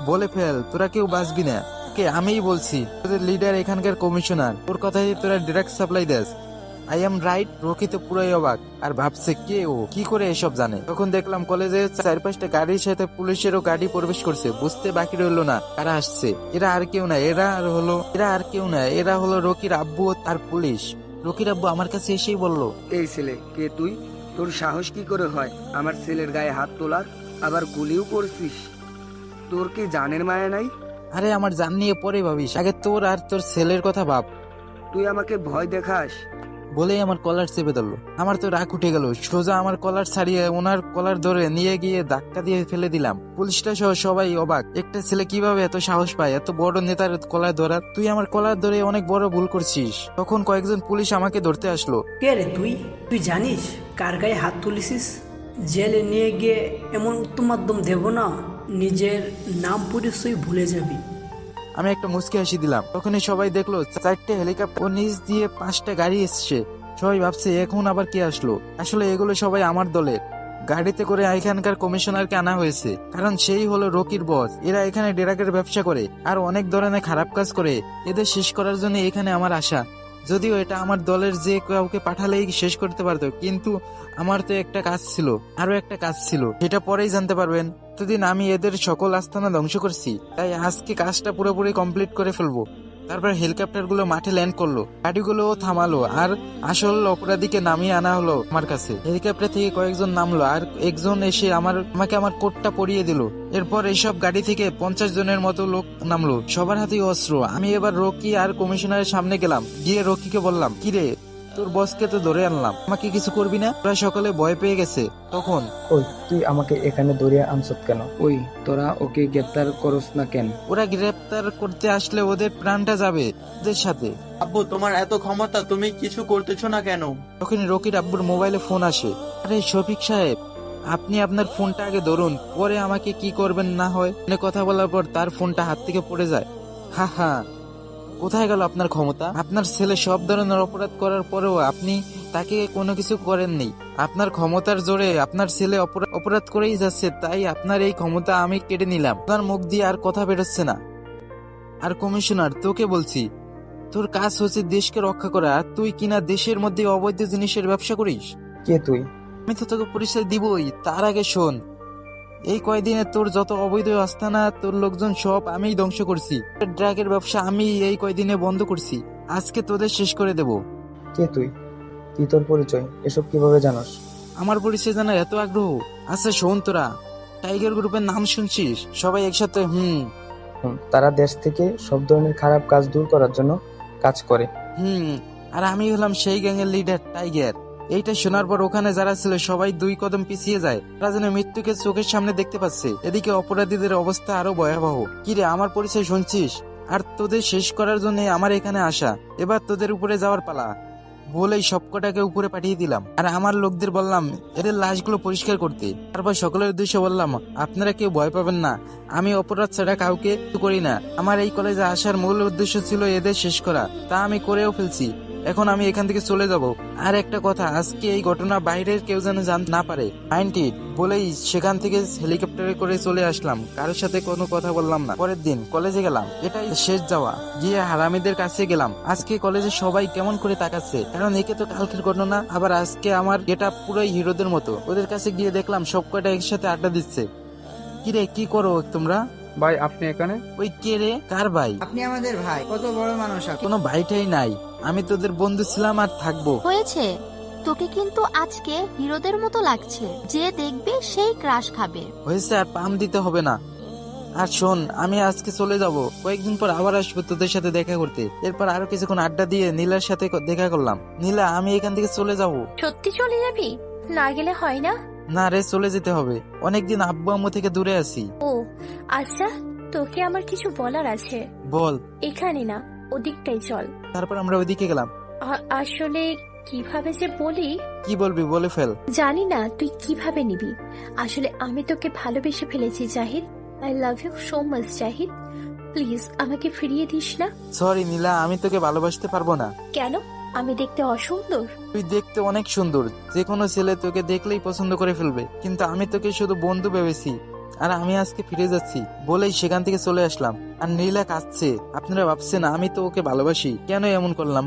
বলে ফেল, তোরা কেউ বাঁচবি না। ওকে, আমিই বলছি, তোদের লিডার এখানকার কমিশনার, ওর কথাই তোরা ডিরেক্ট সাপ্লাই দেস। I am right? রকি তো পুরাই অবাক আর ভাবছে কে ও, কি করে এসব জানে। তখন দেখলাম কলেজে 4-5টা গাড়ির সাথে পুলিশেরও গাড়ি প্রবেশ করছে। বুঝতে বাকি রইলো না কারা আসছে। এরা আর কেউ না, এরা হলো রকির আব্বু আর পুলিশ। রকির আব্বু আমার কাছে এসেই বলল, এই ছেলে কে তুই? তোর সাহস কি করে হয় আমার ছেলের গায়ে হাত তোলার? আবার গুলিও করছিস? তোর কি জানের মায়া নাই? আরে আমার জান নিয়ে পরে ভাবিস, আগে তোর আর তোর ছেলের কথা ভাব। তুই আমাকে ভয় দেখাস? বলেই আমার কলার চেপে ধরলো। আমার তো রাগ উঠে গেল। সোজা আমার কলার ছাড়িয়ে ওনার কলার ধরে নিয়ে গিয়ে ধাক্কা দিয়ে ফেলে দিলাম। পুলিশটা সহ সবাই অবাক, একটা ছেলে কিভাবে এত সাহস পায় এত বড় নেতার কলার ধরার। তুই আমার কলার ধরে অনেক বড় ভুল করছিস। তখন কয়েকজন পুলিশ আমাকে ধরতে আসলো। কে রে তুই? তুই জানিস কার গায়ে হাত তুলিসিস? জেলে নিয়ে গিয়ে এমন উত্তম মাধ্যম দেব না, নিজের নাম পরিচয় ভুলে যাবি। আমি একটা মুচকি হাসি দিলাম। তখনই সবাই দেখলো 4টে হেলিকপ্টার ও নিচ দিয়ে 5টা গাড়ি এসছে। সবাই ভাবছে এখন আবার কে আসলো। আসলে এগুলো সবাই আমার দলের। গাড়িতে করে এখানকার কমিশনারকে আনা হয়েছে, কারণ সেই হলো রকির বস। এরা এখানে ড্রাগের ব্যবসা করে আর অনেক ধরনের খারাপ কাজ করে। এদের শেষ করার জন্য এখানে আমার আশা। যদিও এটা আমার দলের যে কাউকে পাঠালেই শেষ করতে পারতো, কিন্তু আমার তো একটা কাজ ছিল, আরো একটা কাজ ছিল, সেটা পরেই জানতে পারবেন। এতদিন আমি এদের সকল আস্তানা ধ্বংস করছি, তাই আজকে কাজটা পুরোপুরি কমপ্লিট করে ফেলবো। তারপর হেলিকপ্টার গুলো মাঠে ল্যান্ড করলো, গাড়িগুলো থামালো আর আসল অপরাধীকে নামিয়ে আনা হলো আমার কাছে। হেলিকপ্টার থেকে কয়েকজন নামলো আর একজন এসে আমাকে আমার কোটটা পরিয়ে দিল। এরপর এইসব গাড়ি থেকে 50 জনের মতো লোক নামলো, সবার হাতেই অস্ত্র। আমি এবার রকি আর কমিশনারের সামনে গেলাম, গিয়ে রকিকে বললাম, কিরে তোর বসকে তো ধরে আনলাম, আমাকে কিছু করবি না? ওরা সকলে ভয় পেয়ে গেছে। তখন ওই তুই আমাকে এখানে ধরে আনছত কেন? ওই তোরা ওকে গ্রেপ্তার করস না কেন? ওরা গ্রেপ্তার করতে আসলে ওদের প্রাণটা যাবে ওদের সাথে। আব্বু, তোমার এত ক্ষমতা, তুমি কিছু করতেছো না কেন? তখন রকির আব্বুর মোবাইলে ফোন আসে। আরে শফিক সাহেব, আপনি আপনার ফোনটা আগে ধরুন, পরে আমাকে কি করবেন না হয়। কথা বলার পর তার ফোনটা হাত থেকে পড়ে যায়। হা হা, কোথায় গেল আপনার ক্ষমতা? আপনার ছেলে সব ধরনের অপরাধ করার পরেও আপনি তাকে কোনো কিছু করেননি। আপনার ক্ষমতার জোরে আপনার ছেলে অপরাধ করেই যাচ্ছে, তাই আপনার এই ক্ষমতা আমি কেড়ে নিলাম। আপনার মুখ দিয়ে আর কথা বেরোচ্ছে না। আর কমিশনার, তোকে বলছি, তোর কাজ হচ্ছে দেশকে রক্ষা করা, আর তুই কিনা দেশের মধ্যে অবৈধ জিনিসের ব্যবসা করিস। কে তুই? আমি তো তোকে পরিচয় দিবই, তার আগে শোন, এই কয়দিনে তোর যত অবৈধ আস্তানা, তোর লোকজন সব আমিই ধ্বংস করছি। ড্রাগের ব্যবসা আমি এই কয়দিনে বন্ধ করছি। আজকে তোদের শেষ করে দেব। কে তুই? কি তোর পরিচয়? এসব কিভাবে জানোস? আমার পরিচয় জানার এত আগ্রহ? আচ্ছা শোন, তোরা টাইগার গ্রুপের নাম শুনছিস? সবাই একসাথে তারা দেশ থেকে সব ধরনের খারাপ কাজ দূর করার জন্য কাজ করে। আর আমি হলাম সেই গ্যাংয়ের লিডার টাইগার। এইটা শোনার পর ওখানে যারা ছিল সবাই 2 কদম পিছিয়ে যায়। তারা যেন মৃত্যুকে চোখের সামনে দেখতে পাচ্ছে। এদিকে অপরাধীদের অবস্থা আরো ভয়াবহ। কিরে, আমার পরিচয় শুনছিস? আর তোদের শেষ করার জন্য আমার এখানে আসা। এবার তোদের উপরে যাওয়ার পালা। বলেই সবকটাকে উপরে পাঠিয়ে দিলাম। আর আমার লোকদের বললাম এদের লাশগুলো পরিষ্কার করতে। তারপর সকলের উদ্দেশ্যে বললাম, আপনারা কেউ ভয় পাবেন না, আমি অপরাধ ছাড়া কাউকে করি না। আমার এই কলেজে আসার মূল উদ্দেশ্য ছিল এদের শেষ করা, তা আমি করেও ফেলছি। এখন আমি এখান থেকে চলে যাব। আর একটা কথা, আজকে এই ঘটনা বাইরের কেউ যেন জানতে না পারে। বলেই সেখান থেকে হেলিকপ্টারে করে চলে আসলাম। কারোর সাথে কোনো কথা বললাম না। পরের দিন কলেজে গেলাম, এটাই শেষ যাওয়া। গিয়ে হারামিদের কাছে গেলাম। আজকে কলেজে সবাই কেমন করে তাকাচ্ছে, কারণ একে তো কালকের ঘটনা, আবার আজকে আমার গেটআপ পুরোই হিরোদের মতো। ওদের কাছে গিয়ে দেখলাম সব কয়টা একসাথে আড্ডা দিচ্ছে। কিরে, কি করো তোমরা? ভাই আপনি এখানে? ওই কে রে? কার ভাই? আপনি আমাদের ভাই। কত বড় মানুষ আপনি। কোনো ভাইটাই নাই, আমি তোদের বন্ধু ছিলাম আর থাকবো। হয়েছে, তোকে কিন্তু আজকে হিরোদের মতো লাগছে, যে দেখবে সেই ক্রাশ খাবে। হয়েছে, আর পাম দিতে হবে না। আর শোন, আমি আজকে চলে যাব, কয়েকদিন পর আবার আসবো তোদের সাথে দেখা করতে। এরপর আরো কিছুক্ষণ আড্ডা দিয়ে নীলার সাথে দেখা করলাম। নীলা, আমি এখান থেকে চলে যাব। সত্যি চলে যাবি? না গেলে হয় না? না রে, চলে যেতে হবে। অনেকদিন আব্বু আম্মু থেকে দূরে আছি। ও আচ্ছা, তোকে আমার কিছু বলার আছে। বল। এখানে না, ওদিকটাই চল। তারপর আমরা ওইদিকে গেলাম। আসলে কিভাবে যে বলি। কি বলবি, বলে ফেল। জানি না তুই কিভাবে নিবি। আসলে আমি তোকে ভালোবেসে ফেলেছি Zahid. I love you so much Zahid. Please আমাকে ফিরিয়ে দিস না। সরি নীলা, আমি তোকে ভালোবাসতে পারবো না। কেন? আমি দেখতে অসুন্দর? তুই দেখতে অনেক সুন্দর, যে কোনো ছেলে তোকে দেখলেই পছন্দ করে ফেলবে, কিন্তু আমি তোকে শুধু বন্ধু ভেবেছি। আর আমি আজকে ফিরে যাচ্ছি বলেই সেখান থেকে চলে আসলাম। আর নীলা কাঁদছে। আপনারা ভাবছেন আমি তো ওকে ভালোবাসি, কেন এমন করলাম?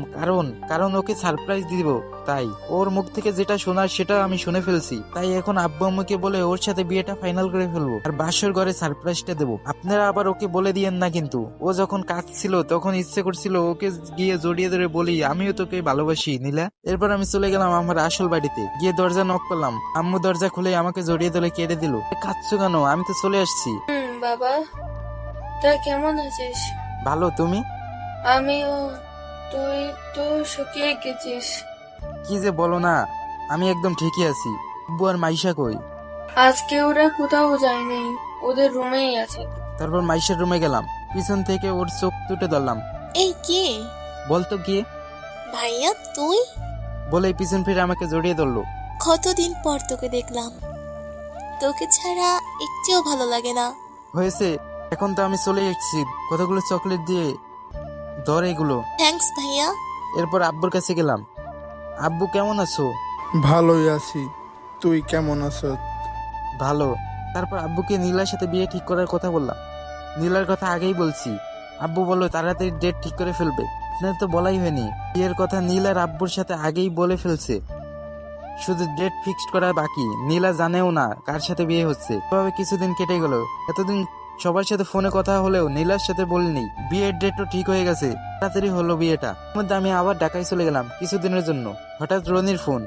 কারণ ওকে সারপ্রাইজ দিব, তাই ওর মুখ থেকে যেটা শোনার সেটা আমি শুনে ফেলছি। তাই এখন আব্বু আম্মুকে বলে ওর সাথে বিয়েটা ফাইনাল করে ফেলবো, আর বাসর ঘরে সারপ্রাইজটা দেবো। আপনারা আবার ওকে বলে দিয়েন না কিন্তু। ও যখন কাঁদছিল তখন ইচ্ছে করছিল ওকে গিয়ে জড়িয়ে ধরে বলি আমিও তোকে ভালোবাসি নীলা। এরপর আমি চলে গেলাম আমার আসল বাড়িতে, গিয়ে দরজা নক করলাম। আম্মু দরজা খুলে আমাকে জড়িয়ে ধরে কেঁদে দিল। কাঁদছো কেন? আমি তো চলে আসছি। বাবা, তা কেমন আছিস? ভালো, তুমি? আমিও। তুই তো শুকিয়ে গেছিস। কি যে বলো না, আমি একদম ঠিকই আছি। আব্বু আর মাইশা কই? আজকে ওরা কোথাও যায়নি, ওদের রুমেই আছে। তারপর মাইশার রুমে গেলাম, পিছন থেকে ওর চোখ তুটে ধরলাম। এই কে? বলতো কি? ভাইয়া তুই? বলেই পিছন ফিরে আমাকে জড়িয়ে ধরলো। কতদিন পর তোকে দেখলাম, তোকে ছাড়া একটুও ভালো লাগে না। হয়েছে, এখন তো আমি চলে এসেছি। কতগুলো চকলেট দিয়ে ধর এগুলো। থ্যাঙ্কস ভাইয়া। এরপর আব্বুর কাছে গেলাম। আব্বু কেমন আছো? ভালোই আছি, তুই কেমন আছো? ভালো। তারপর আব্বুকে নীলার সাথে বিয়ে ঠিক করার কথা বললাম। নীলার কথা আগেই বলছি। আব্বু বললো তাড়াতাড়ি ডেট ঠিক করে ফেলবে। আপনার তো বলাই হয়নি, বিয়ের কথা নীল আর আব্বুর সাথে আগেই বলে ফেলছে, শুধু ডেট ফিক্সড করা বাকি। নীলা জানেও না কার সাথে বিয়ে হচ্ছে। এভাবে কিছুদিন কেটে গেল। এতদিন সবার সাথে ফোনে কথা হলেও নীলার সাথে বলিনি। বিয়ের ডেটও ঠিক হয়ে গেছে, তাড়াতাড়ি হলো বিয়েটা। মধ্যে আমি আবার ঢাকায় চলে গেলাম কিছুদিনের জন্য। হঠাৎ রনির ফোন।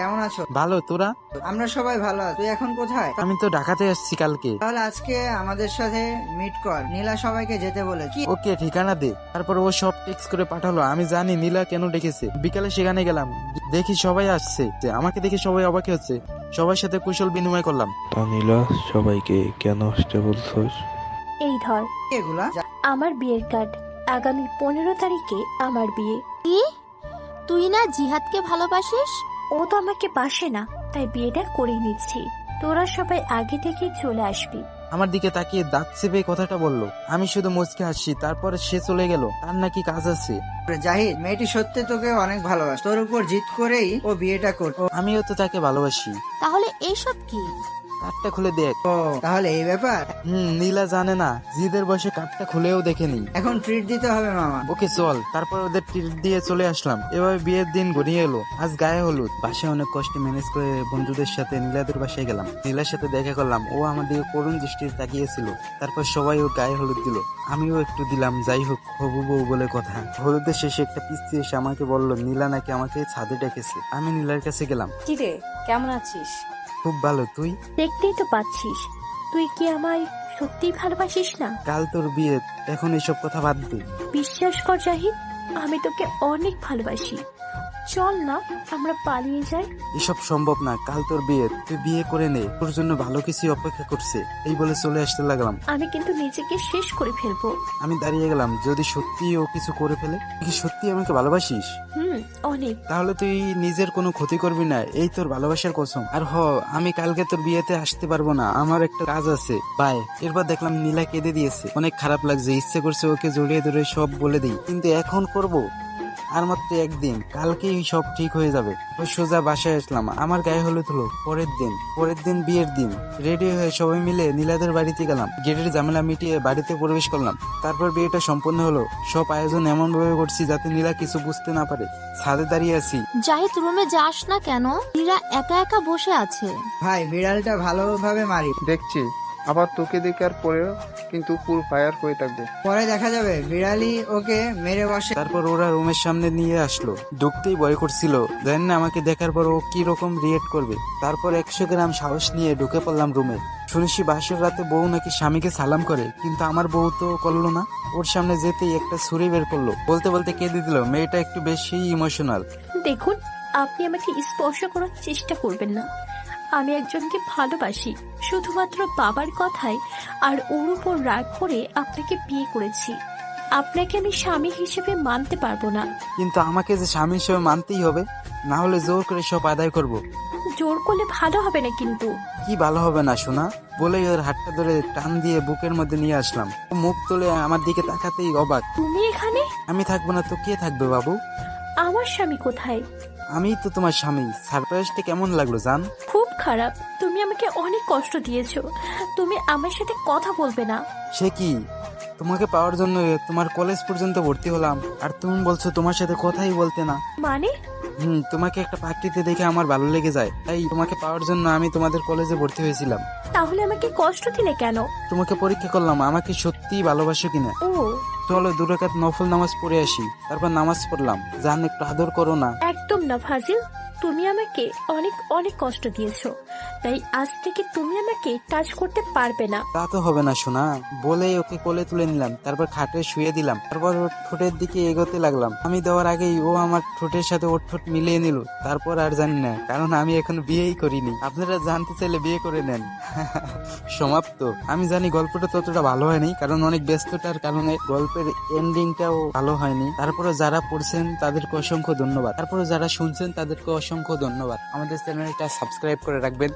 কেমন আছো? ভালো, তোরা? আমরা সবাই ভালো আছি। তুই এখন কোথায়? আমি তো ঢাকাতে আসছি কালকে। তাহলে আজকে আমাদের সাথে মিট কর, নীলা সবাইকে যেতে বলেছি। ওকে, ঠিকানা দে। তারপর ও সব টেক্সট করে পাঠালো। আমি জানি নীলা কেন ডেকেছে। বিকালে সেখানে গেলাম, দেখি সবাই আসছে। আমাকে দেখে সবাই অবাক হচ্ছে। সবার সাথে কুশল বিনিময় করলাম। নীলা, সবাইকে কেন আসতে বলছস? এই ধর এগুলা আমার বিয়ের কার্ড। আগামী 15 তারিখে আমার বিয়ে। কি? তুই না জিহাদকে ভালোবাসিস? ও তো আমাকে বাসে না, তাই বিয়েটা করে নিচ্ছি। তোরা সবাই আগে থেকে চলে আসবি। আমার দিকে তাকিয়ে দাঁত চেপে কথাটা বললো। আমি শুধু মুচকে হাসি। তারপরে সে চলে গেল, তার নাকি কাজ আছে। জাহিদ, মেয়েটি সত্যি তোকে অনেক ভালোবাসে। তোর উপর জিদ করেই ও বিয়েটা করছে। আমিও তো তাকে ভালোবাসি। তাহলে এইসব কি? কার্ডটা খুলে দেখ। ও তাহলে এই ব্যাপার। নীলা জানে না, জিদের বসে কার্ডটা খুলেও দেখেনি। এখন ট্রিট দিতে হবে মামা। ওকে চল। তারপর ওদের ট্রিট দিয়ে চলে আসলাম। এভাবে বিয়ের দিন ঘনিয়ে এলো। আজ গায়ে হলুদ। বাসায় অনেক কষ্টে ম্যানেজ করে বন্ধুদের সাথে নীলাদের বাসায় গেলাম। নীলার সাথে দেখা করলাম। ও আমাদের করুণ দৃষ্টিতে তাকিয়েছিল। তারপর সবাই ওর গায়ে হলুদ দিল, আমিও একটু দিলাম। যাই হোক, হবু বউ বলে কথা। হলুদের শেষে একটা পিস্তি এসে আমাকে বললো নীলা নাকি আমাকে ছাদে ডেকেছে। আমি নীলার কাছে গেলাম। কি রে, কেমন আছিস? খুব ভালো, তুই? দেখতেই তো পাচ্ছিস। তুই কি আমায় সত্যি ভালোবাসিস না? কাল তোর বিয়ে, এখন এসব কথা বাদ দে। বিশ্বাস কর জাহিদ, আমি তোকে অনেক ভালোবাসি। চল না আমরা পালিয়ে যাই। এসব সম্ভব না, কাল তোর বিয়ে, তুই বিয়ে করে নে। তোর জন্য ভালো কিছু অপেক্ষা করছে। এই বলে চলে আসতে লাগলাম। আমি কিন্তু নিজেকে শেষ করে ফেলবো। আমি দাঁড়িয়ে গেলাম। যদি সত্যি ও কিছু করে ফেলে? তুই কি সত্যি আমাকে ভালোবাসিস? অনেক। তাহলে তুই নিজের কোনো ক্ষতি করবি না, এই তোর ভালোবাসার কসম। আর আমি কালকে তোর বিয়েতে আসতে পারবো না, আমার একটা কাজ আছে। বাই। এরপর দেখলাম নীলা কেঁদে দিয়েছে। অনেক খারাপ লাগছে। ইচ্ছে করছে ওকে জড়িয়ে ধরে সব বলে দিই, কিন্তু এখন করব আর মাত্র একদিন, কালকেই সব ঠিক হয়ে যাবে। ওই সোজা বাসায় আসলাম। আমার গায়ে হলুদ হলো পরের দিন বিয়ের দিন। রেডি হয়ে সবাই মিলে নীলাদের বাড়িতে গেলাম। গেটের ঝামেলা মিটিয়ে বাড়িতে প্রবেশ করলাম। তারপর বিয়েটা সম্পন্ন হলো। সব আয়োজন এমন ভাবে করছি যাতে নীলা কিছু বুঝতে না পারে। ছাদে দাঁড়িয়ে আছি। জাহিদ, রুমে যাস না কেন? নীলা একা একা বসে আছে। ভাই, বিড়ালটা ভালোভাবে মারি। দেখছি, আবার তোকে দেখার পরেও কিন্তু ফুল ফায়ার হয়ে থাকবে। পরে দেখা যাবে, বিড়ালি ওকে মেরে বসে। তারপর ওরা রুমের সামনে নিয়ে আসলো। ঢুকতেই ভয় করছিল, জানি না আমাকে দেখার পর ও কি রকম রিয়েক্ট করবে। তারপর 100 গ্রাম সাহস নিয়ে ঢুকে পড়লাম রুমে। শুনেছি বাসর রাতে বউ নাকি স্বামীকে সালাম করে, কিন্তু আমার বউ তো করলো না। ওর সামনে যেতেই একটা ছুরি বের করলো। বলতে বলতে কেঁদে দিল। মেয়েটা একটু বেশি ইমোশনাল। দেখুন, আপনি আমাকে স্পর্শ করার চেষ্টা করবেন না। আমি একজনকে ভালোবাসি। শুধুমাত্র বাবার কথায় আর ওর উপর রাগ করে আপনাকে বিয়ে করেছি। আপনাকে আমি স্বামী হিসেবে মানতে পারবো না। কিন্তু আমাকে যে স্বামী হিসেবে মানতেই হবে, না হলে জোর করে সব আদায় করব। জোর করলে ভালো হবে না কিন্তু। কি ভালো হবে না শোনা, বলেই ওর হাতটা ধরে টান দিয়ে বুকের মধ্যে নিয়ে আসলাম। ও মুখ তুলে আমার দিকে তাকাতেই অবাক। তুমি এখানে? আমি থাকবো না তো কে থাকবে বাবু? আমার স্বামী কোথায়? আমিই তো তোমার স্বামী। সারপ্রাইজটা কেমন লাগলো জান? খুব খারাপ, তুমি আমাকে অনেক কষ্ট দিয়েছো। তুমি আমার সাথে কথা বলবে না? সে কি, তোমাকে পাওয়ার জন্য তোমার কলেজ পর্যন্ত ভর্তি হলাম, আর তুমি বলছো তোমার সাথে কথাই বলতে না? মানে? তোমাকে একটা পার্টিতে দেখে আমার ভালো লেগে যায়, তাই তোমাকে পাওয়ার জন্য আমি তোমাদের কলেজে ভর্তি হয়েছিলাম। তাহলে আমাকে কষ্ট দিলে কেন? তোমাকে পরীক্ষা করলাম আমাকে সত্যিই ভালোবাসো কিনা। ও, চলো 2 রাকাত নফল নামাজ পড়ে আসি। তারপর নামাজ পড়লাম। জান একটু আদর করো না। একদম না ফাজিল, তুমি আমাকে অনেক অনেক কষ্ট দিয়েছো, তাই আজ থেকে তুমি আমাকে টাচ করতে পারবে না। তা তো হবে না শোনা, বলেই ওকে কোলে তুলে নিলাম। তারপর খাটে শুয়ে দিলাম। তারপর ওর ঠোঁটের দিকে এগোতে লাগলাম। আমি দেওয়ার আগেই ও আমার ঠোঁটের সাথে ওর ঠোঁট মিলিয়ে নিল। তারপর আর জানি না, কারণ আমি এখন বিয়েই করিনি। আপনারা জানতে চাইলে বিয়ে করে নেন। সমাপ্ত। আমি জানি গল্পটা ততটা ভালো হয়নি, কারণ অনেক ব্যস্ততার কারণে গল্পের এন্ডিংটাও ভালো হয়নি। তারপরে যারা পড়ছেন তাদেরকে অসংখ্য ধন্যবাদ। তারপরে যারা শুনছেন তাদেরকে অসংখ্য ধন্যবাদ। আমাদের চ্যানেলটা সাবস্ক্রাইব করে রাখবেন।